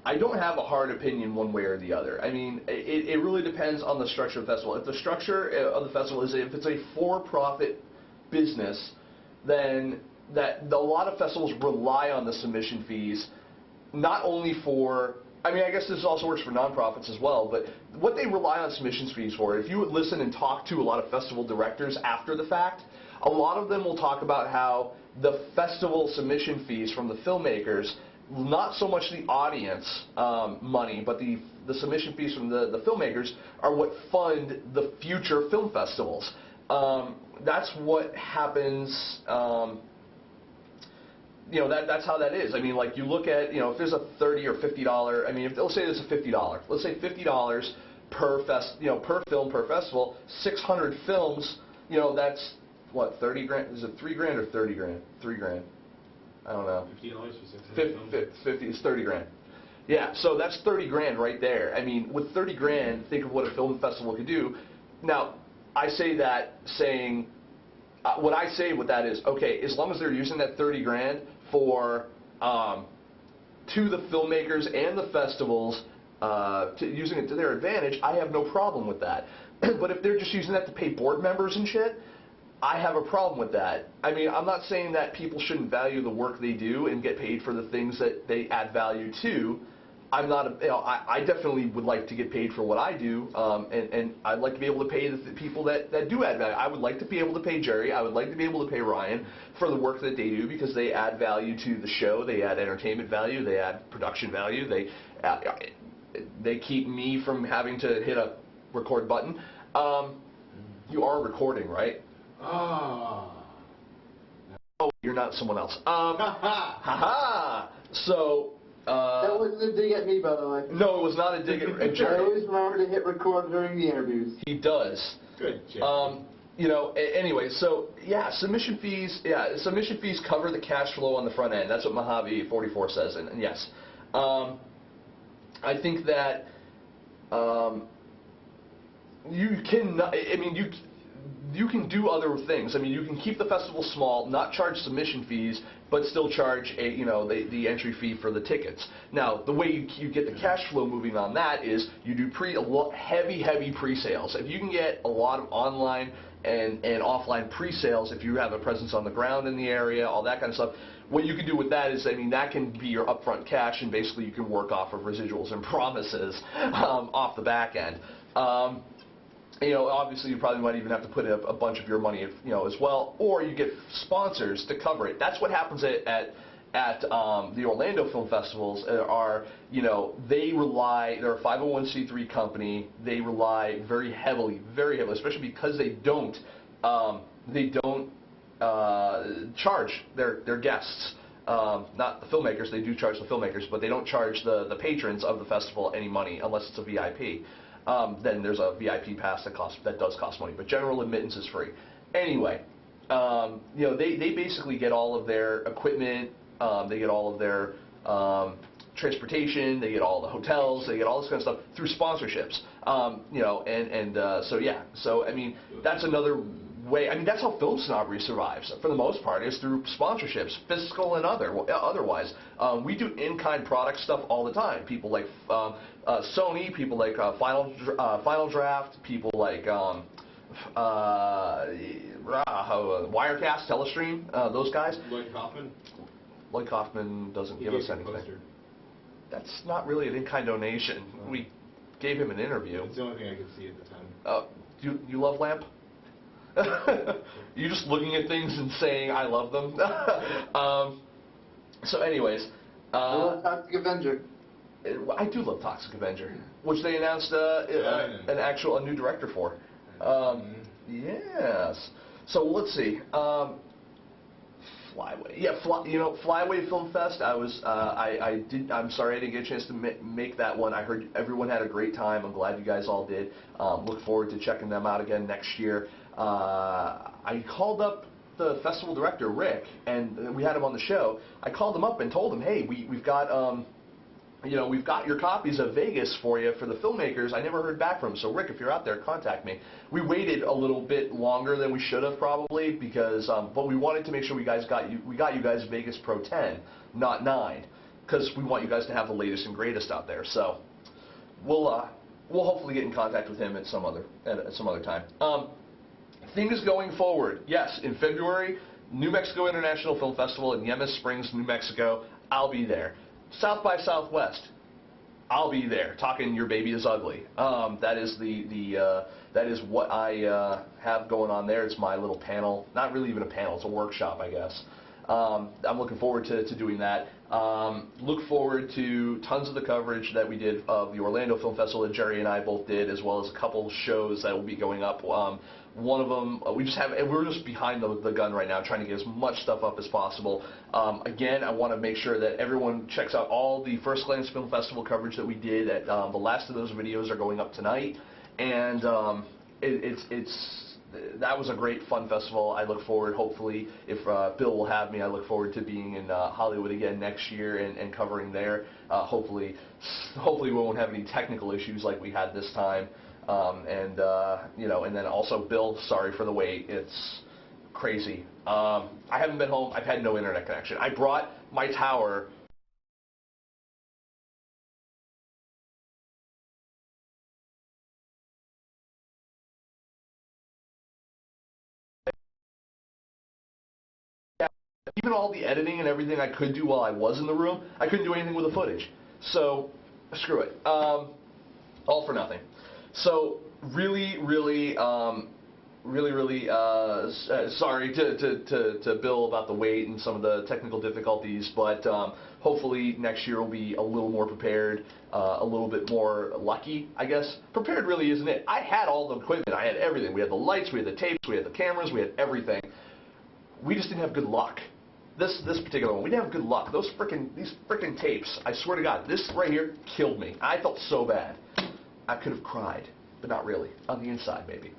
I don't have a hard opinion one way or the other. I mean, it really depends on the structure of the festival. If the structure of the festival is, if it's a for-profit business, then a lot of festivals rely on the submission fees, not only for, I mean, I guess this also works for nonprofits as well, but what they rely on submissions fees for, if you would listen and talk to a lot of festival directors after the fact, a lot of them will talk about how the festival submission fees from the filmmakers not so much the audience money, but the submission fees from the filmmakers are what fund the future film festivals. That's what happens. That's how that is. I mean, like you look at, if there's a $30 or $50. I mean, let's say there's a $50. Let's say $50 per per film per festival. 600 films. That's what, 30 grand? Is it 3 grand or 30 grand? 3 grand. I don't know. $50 for 600 50 is 30 grand. Yeah, so that's 30 grand right there. I mean, with 30 grand, think of what a film festival could do. Now, I say that saying, what I say with that is, okay, as long as they're using that 30 grand for, to the filmmakers and the festivals, using it to their advantage, I have no problem with that. But if they're just using that to pay board members and shit, I have a problem with that. I mean, I'm not saying that people shouldn't value the work they do and get paid for the things that they add value to. I'm not, I definitely would like to get paid for what I do, and I'd like to be able to pay the people that do add value. I would like to be able to pay Jerry. I would like to be able to pay Ryan for the work that they do because they add value to the show. They add entertainment value. They add production value. They keep me from having to hit a record button. You are recording, right? Oh, you're not someone else. Ha-ha. So. That wasn't a dig at me, by the way. No, it was not a dig at Jerry. I always remember to hit record during the interviews. He does. Good, Jerry. Anyway, so yeah, submission fees cover the cash flow on the front end. That's what Mojave 44 says, and yes, I think that you can. I mean, you can do other things. I mean, you can keep the festival small, not charge submission fees, but still charge the entry fee for the tickets. Now, the way you get the cash flow moving on that is you do heavy pre-sales. If you can get a lot of online and offline pre-sales, if you have a presence on the ground in the area, all that kind of stuff, what you can do with that is, I mean, that can be your upfront cash, and basically you can work off of residuals and promises off the back end. Obviously you probably might even have to put a bunch of your money, as well, or you get sponsors to cover it. That's what happens at the Orlando Film Festivals. They're a 501c3 company. They rely very heavily, especially because they don't charge their guests. Not the filmmakers. They do charge the filmmakers, but they don't charge the patrons of the festival any money unless it's a VIP. Then there's a VIP pass that does cost money, but general admittance is free. Anyway, they basically get all of their equipment, they get all of their transportation, they get all the hotels, they get all this kind of stuff through sponsorships. So I mean, that's another way. I mean, that's how FilmSnobbery survives for the most part, is through sponsorships, fiscal and otherwise. We do in-kind product stuff all the time. People like Sony, people like Final Draft, people like Wirecast, Telestream, those guys. Lloyd Kaufman doesn't give us anything. That's not really an in-kind donation. We gave him an interview. It's the only thing I could see at the time. You love Lamp? You're just looking at things and saying, I love them. So anyways. I love Toxic Avenger. I do love Toxic Avenger, which they announced a new director for. Yes. So let's see. Flyway. Yeah, Flyway Film Fest. I'm sorry I didn't get a chance to make that one. I heard everyone had a great time. I'm glad you guys all did. Look forward to checking them out again next year. I called up the festival director, Rick, and we had him on the show. I called him up and told him, hey, we've got your copies of Vegas for you for the filmmakers. I never heard back from him. So Rick, if you're out there, contact me. We waited a little bit longer than we should have probably because, but we wanted to make sure we got you guys Vegas Pro 10, not 9, because we want you guys to have the latest and greatest out there. So we'll hopefully get in contact with him at some other time. Things going forward. Yes, in February, New Mexico International Film Festival in Yemas Springs, New Mexico. I'll be there. South by Southwest, I'll be there. Talking Your Baby Is Ugly. That is that is what I have going on there. It's my little panel. Not really even a panel. It's a workshop, I guess. I'm looking forward to doing that. Look forward to tons of the coverage that we did of the Orlando Film Festival that Jerry and I both did, as well as a couple shows that will be going up. One of them, we're just behind the gun right now, trying to get as much stuff up as possible. Again, I want to make sure that everyone checks out all the First Glance Film Festival coverage that we did. The last of those videos are going up tonight, and that was a great, fun festival. I look forward, hopefully, if Bill will have me, I look forward to being in Hollywood again next year and covering there. Hopefully we won't have any technical issues like we had this time. And then also, Bill, sorry for the wait. It's crazy. I haven't been home. I've had no internet connection. I brought my tower. Even all the editing and everything I could do while I was in the room, I couldn't do anything with the footage. So, screw it. All for nothing. So, really sorry to Bill about the wait and some of the technical difficulties, but hopefully next year we'll be a little more prepared, a little bit more lucky, I guess. Prepared really isn't it. I had all the equipment. I had everything. We had the lights, we had the tapes, we had the cameras, we had everything. We just didn't have good luck. This particular one, we didn't have good luck. These frickin' tapes, I swear to God, this right here killed me. I felt so bad. I could have cried, but not really. On the inside, maybe.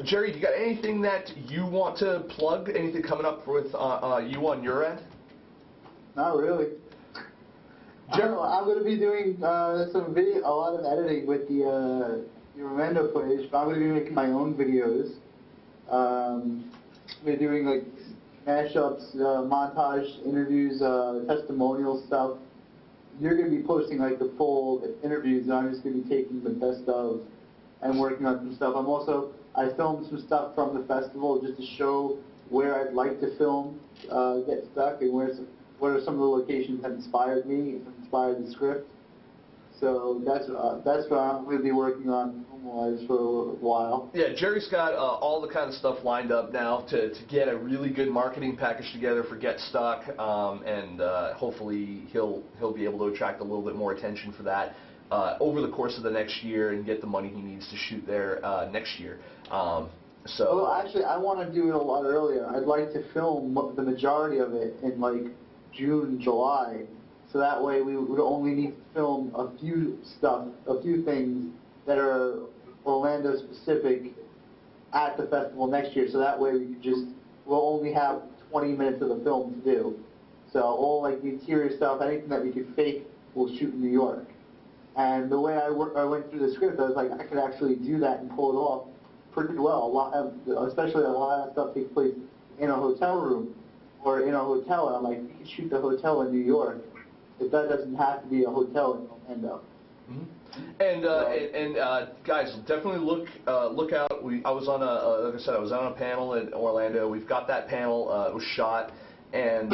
Jerry, do you got anything that you want to plug? Anything coming up with you on your end? Not really. I'm going to be doing a lot of editing with the Orlando footage, but I'm going to be making my own videos. We're doing like mashups, montage interviews, testimonial stuff. You're going to be posting like the full interviews, and I'm just going to be taking the best of and working on some stuff. I filmed some stuff from the festival just to show where I'd like to film Get Stuck, and what are some of the locations that inspired me, inspired the script. So that's what I'm going to be working on film-wise for a while. Yeah, Jerry's got all the kind of stuff lined up now to get a really good marketing package together for Get Stuck, and hopefully he'll be able to attract a little bit more attention for that over the course of the next year and get the money he needs to shoot there next year. Well, actually, I want to do it a lot earlier. I'd like to film the majority of it in like June, July. So that way we would only need to film a few things that are Orlando specific at the festival next year. So that way we'll only have 20 minutes of the film to do. So all like the interior stuff, anything that we could fake, we'll shoot in New York. And the way I went through the script, I was like, I could actually do that and pull it off pretty well. Especially a lot of stuff takes place in a hotel room or in a hotel. And I'm like, we could shoot the hotel in New York. If that doesn't have to be a hotel in Orlando. Mm-hmm. And guys, definitely look out. I was on like I said, I was on a panel in Orlando. We've got that panel. It was shot and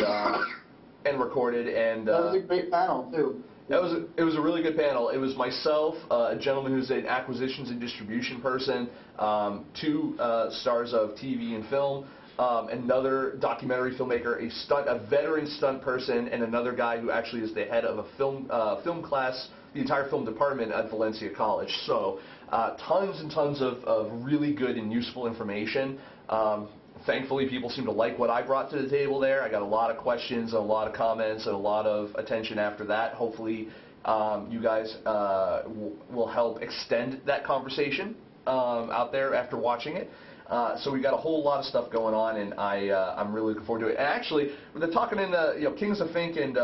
recorded. And that was a great panel too. It was a really good panel. It was myself, a gentleman who's an acquisitions and distribution person, 2 stars of TV and film. Another documentary filmmaker, a veteran stunt person, and another guy who actually is the head of a film class, the entire film department at Valencia College. So tons and tons of really good and useful information. Thankfully, people seem to like what I brought to the table there. I got a lot of questions and a lot of comments and a lot of attention after that. Hopefully, you guys will help extend that conversation out there after watching it. So we got a whole lot of stuff going on, and I'm really looking forward to it. And actually, they're talking in Kings of Fink and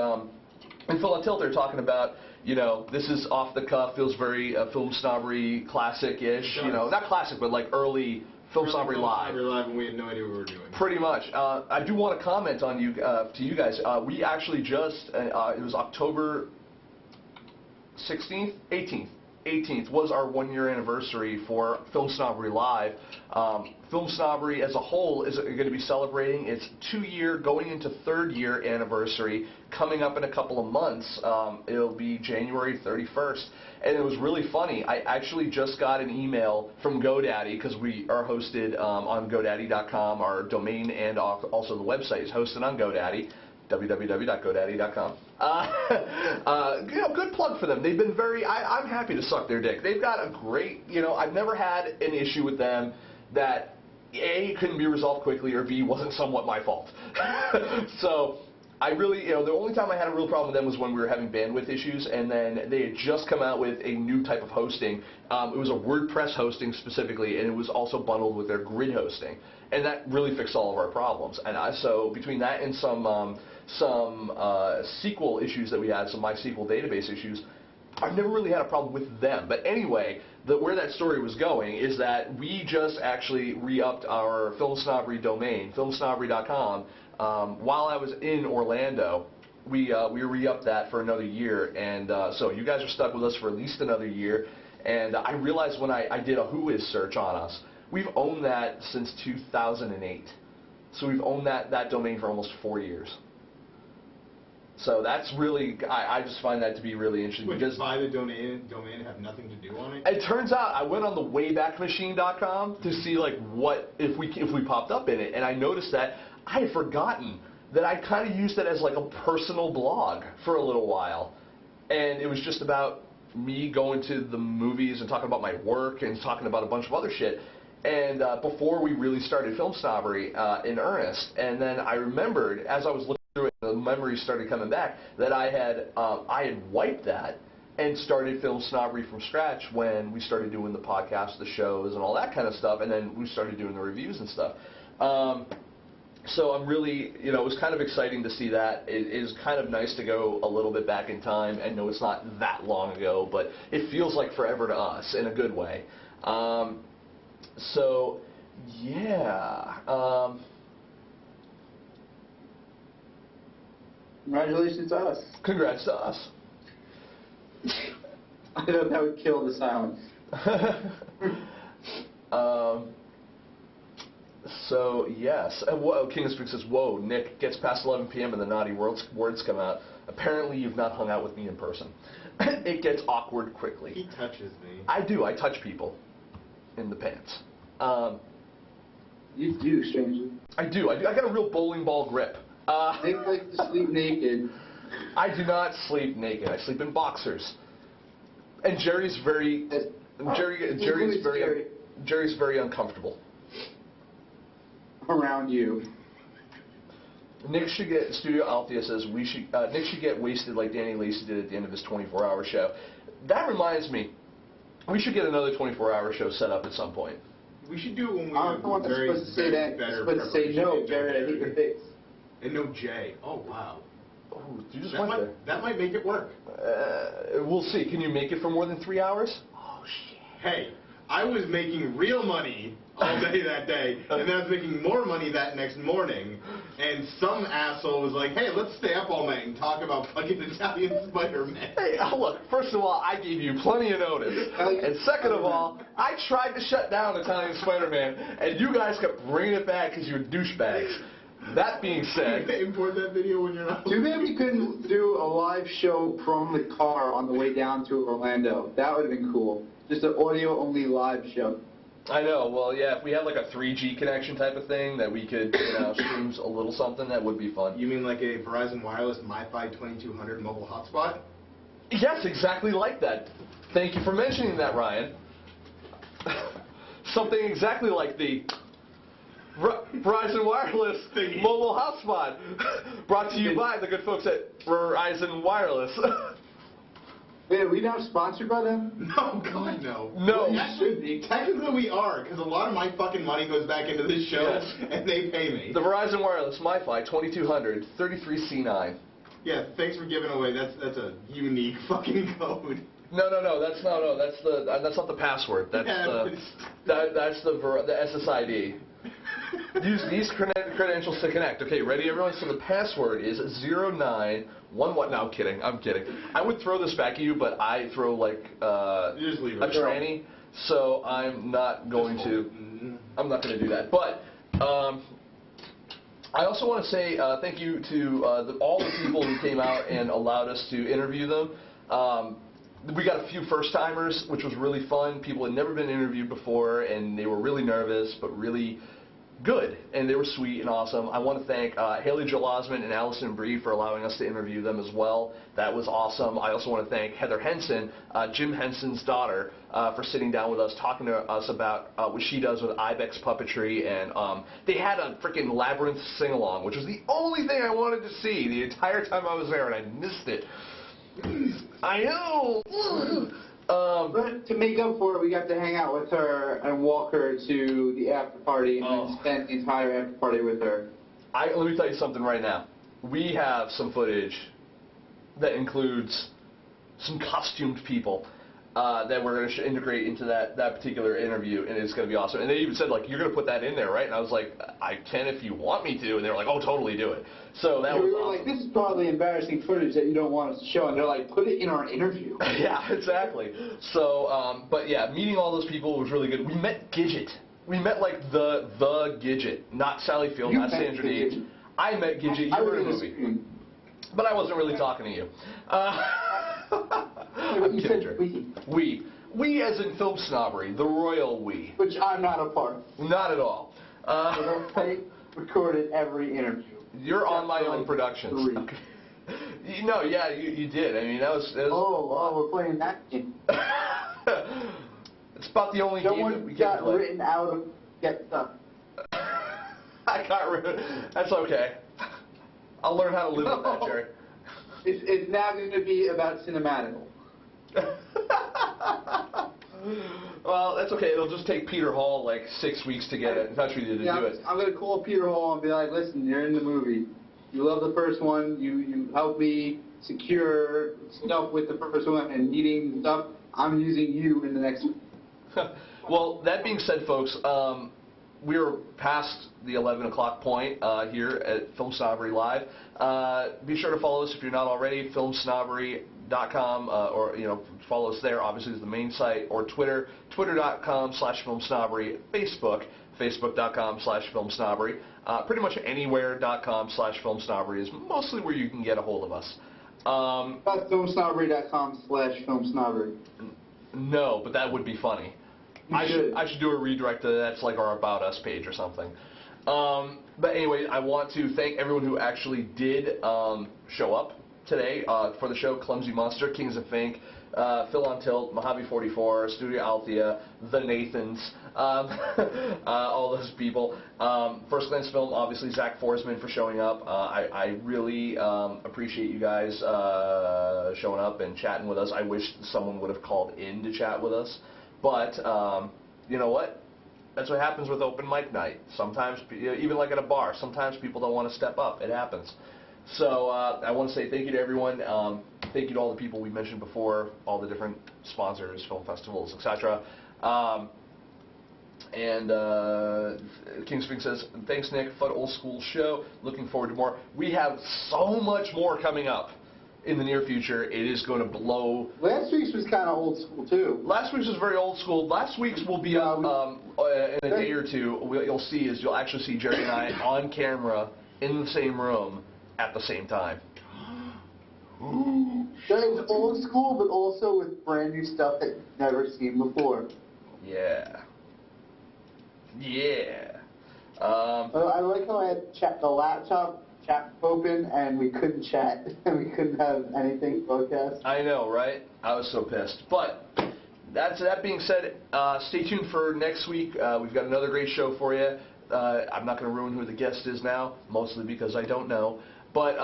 Phil on Tilt, they're talking about, this is off the cuff, feels very film snobbery classic-ish, not classic, but like early Film Snobbery Live. And we had no idea what we were doing. Pretty much. I do want to comment on to you guys. We actually just, it was October 16th, 18th. 18th was our 1-year anniversary for Film Snobbery Live. Film Snobbery as a whole is going to be celebrating its 2-year, going into 3rd year anniversary coming up in a couple of months. It'll be January 31st. And it was really funny. I actually just got an email from GoDaddy, because we are hosted on GoDaddy.com. Our domain and also the website is hosted on GoDaddy. www.godaddy.com. Good plug for them. They've been I'm happy to suck their dick. They've got a great, I've never had an issue with them that A, couldn't be resolved quickly, or B, wasn't somewhat my fault. So I really, the only time I had a real problem with them was when we were having bandwidth issues, and then they had just come out with a new type of hosting. It was a WordPress hosting specifically, and it was also bundled with their grid hosting. And that really fixed all of our problems. And so between that and some SQL issues that we had, some MySQL database issues, I've never really had a problem with them. But anyway, where that story was going is that we just actually re-upped our Film Snobbery domain, FilmSnobbery.com. While I was in Orlando, we re-upped that for another year. And so you guys are stuck with us for at least another year. And I realized when I did a Who Is search on us, we've owned that since 2008. So we've owned that domain for almost 4 years. So that's really, I just find that to be really interesting. Would you buy the domain and have nothing to do on it? It turns out I went on the waybackmachine.com to see what if we popped up in it, and I noticed that I had forgotten that I kind of used it as like a personal blog for a little while, and it was just about me going to the movies and talking about my work and talking about a bunch of other shit. And before we really started Film Snobbery in earnest, and then I remembered as I was looking through it, the memories started coming back, that I had wiped that and started Film Snobbery from scratch when we started doing the podcast, the shows, and all that kind of stuff, and then we started doing the reviews and stuff. So I'm really, it was kind of exciting to see that. It is kind of nice to go a little bit back in time. I know it's not that long ago, but it feels like forever to us in a good way. So, yeah. Congratulations to us. Congrats to us. I know that would kill the silence. So, yes. King of Speak says, whoa, Nick, gets past 11 p.m. and the naughty words come out. Apparently you've not hung out with me in person. It gets awkward quickly. He touches me. I do. I touch people in the pants. You do, strangely. I do. I got a real bowling ball grip. Nick likes to sleep naked. I do not sleep naked. I sleep in boxers. And Jerry's very uncomfortable around you. Nick should get, Studio Althea says, Nick should get wasted like Danny Lacey did at the end of his 24-hour show. That reminds me, we should get another 24-hour show set up at some point. We should do it when we I'm have very, supposed to say that. better Supposed to say no, Jared, I hate your face. And no J. Oh, wow. Oh, you just went there. That might make it work. We'll see. Can you make it for more than 3 hours? Oh, shit. Hey, I was making real money all day that day, and then I was making more money that next morning, and some asshole was like, hey, let's stay up all night and talk about fucking Italian Spider-Man. Hey, look, first of all, I gave you plenty of notice, and second of all, I tried to shut down Italian Spider-Man, and you guys kept bringing it back because you're douchebags. That being said... Import that video when you're not... Too bad we couldn't do a live show from the car on the way down to Orlando. That would have been cool. Just an audio-only live show. I know. Well, yeah, if we had like a 3G connection type of thing that we could, stream a little something, that would be fun. You mean like a Verizon Wireless MiFi 2200 mobile hotspot? Yes, exactly like that. Thank you for mentioning that, Ryan. Something exactly like the Verizon Wireless mobile hotspot, brought to you by the good folks at Verizon Wireless. Wait, are we now sponsored by them? No, God, no. No. Well, should be. Technically we are, because a lot of my fucking money goes back into this show, yes. And they pay me. The Verizon Wireless MiFi 2200 33C9. Yeah, thanks for giving away. That's a unique fucking code. No, that's not the password. That's the SSID. Use these credentials to connect. Okay, ready, everyone? So the password is 091. No, I'm kidding. I would throw this back at you, but I throw like You just leave it. a tranny, so I'm not going to. I'm not going to do that. But I also want to say thank you to all the people who came out and allowed us to interview them. We got a few first-timers, which was really fun. People had never been interviewed before, and they were really nervous, but really good, and they were sweet and awesome. I want to thank Haley Joel Osment and Allison Bree for allowing us to interview them as well. That was awesome. I also want to thank Heather Henson, Jim Henson's daughter, for sitting down with us, talking to us about what she does with Ibex puppetry, and they had a freaking Labyrinth sing-along, which was the only thing I wanted to see the entire time I was there, and I missed it. I know! But to make up for it, we got to hang out with her and walk her to the after party and then spend the entire after party with her. Let me tell you something right now. We have some footage that includes some costumed people that we're going to integrate into that particular interview, and it's going to be awesome. And they even said, like, you're going to put that in there, right? And I was like, I can if you want me to. And they were like, oh, totally do it. So that was we were awesome. like, this is probably embarrassing footage that you don't want us to show. And they're like, put it in our interview. Yeah, exactly. So, but yeah, meeting all those people was really good. We met Gidget. We met, like, the Gidget. Not Sally Field, not Sandra Dee. I met Gidget. You were in the movie. But I wasn't really talking to you. You said we. We as in film snobbery, the royal we. Which I'm not a part of. Not at all. I recorded every interview. You're on my own productions. Okay. No, yeah, you did. I mean, that was we're playing that game. It's about the only game that we get to play. Written out of get stuff. I got written. That's okay. I'll learn how to live with that, Jerry. It's now going to be about cinematical. Well, that's okay. It'll just take Peter Hall like 6 weeks to get in touch with you to do it. I'm going to call Peter Hall and be like, listen, you're in the movie. You love the first one. You helped me secure stuff with the first one and needing stuff. I'm using you in the next one. Well, that being said, folks, we're past the 11 o'clock point here at Film Snobbery Live. Be sure to follow us if you're not already, FilmSnobbery.com, or follow us there. Obviously, is the main site, or Twitter, Twitter.com/FilmSnobbery, Facebook, Facebook.com/FilmSnobbery. Pretty much anywhere.com/FilmSnobbery is mostly where you can get a hold of us. FilmSnobbery.com/FilmSnobbery. No, but that would be funny. I should do a redirect to that's like our About Us page or something. But anyway, I want to thank everyone who actually did show up today for the show. Clumsy Monster, Kings of Fink, Phil on Tilt, Mojave 44, Studio Althea, The Nathans, all those people. First Glance Film, obviously Zach Forsman for showing up. I really appreciate you guys showing up and chatting with us. I wish someone would have called in to chat with us. But, you know what? That's what happens with open mic night. Sometimes, even like at a bar, sometimes people don't want to step up. It happens. So I want to say thank you to everyone. Thank you to all the people we mentioned before, all the different sponsors, film festivals, etc. And Kingsfink says, thanks, Nick. Fun old school show. Looking forward to more. We have so much more coming up. In the near future, it is going to blow. Last week's was kind of old school, too. Last week's was very old school. Last week's will be up in a day or two. What you'll see is you'll actually see Jerry and I on camera in the same room at the same time. That is old school, but also with brand new stuff that you've never seen before. Yeah. Yeah. I like how I had the laptop open and we couldn't chat and we couldn't have anything broadcast. I know, right? I was so pissed. But that being said, stay tuned for next week. We've got another great show for you. I'm not going to ruin who the guest is now, mostly because I don't know. But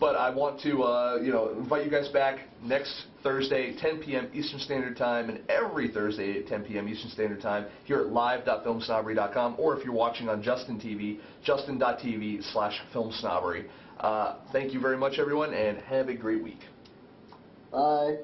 but I want to invite you guys back next Thursday, 10 p.m. Eastern Standard Time, and every Thursday at 10 p.m. Eastern Standard Time here at live.filmsnobbery.com, or if you're watching on Justin TV, justin.tv/filmsnobbery. Thank you very much, everyone, and have a great week. Bye.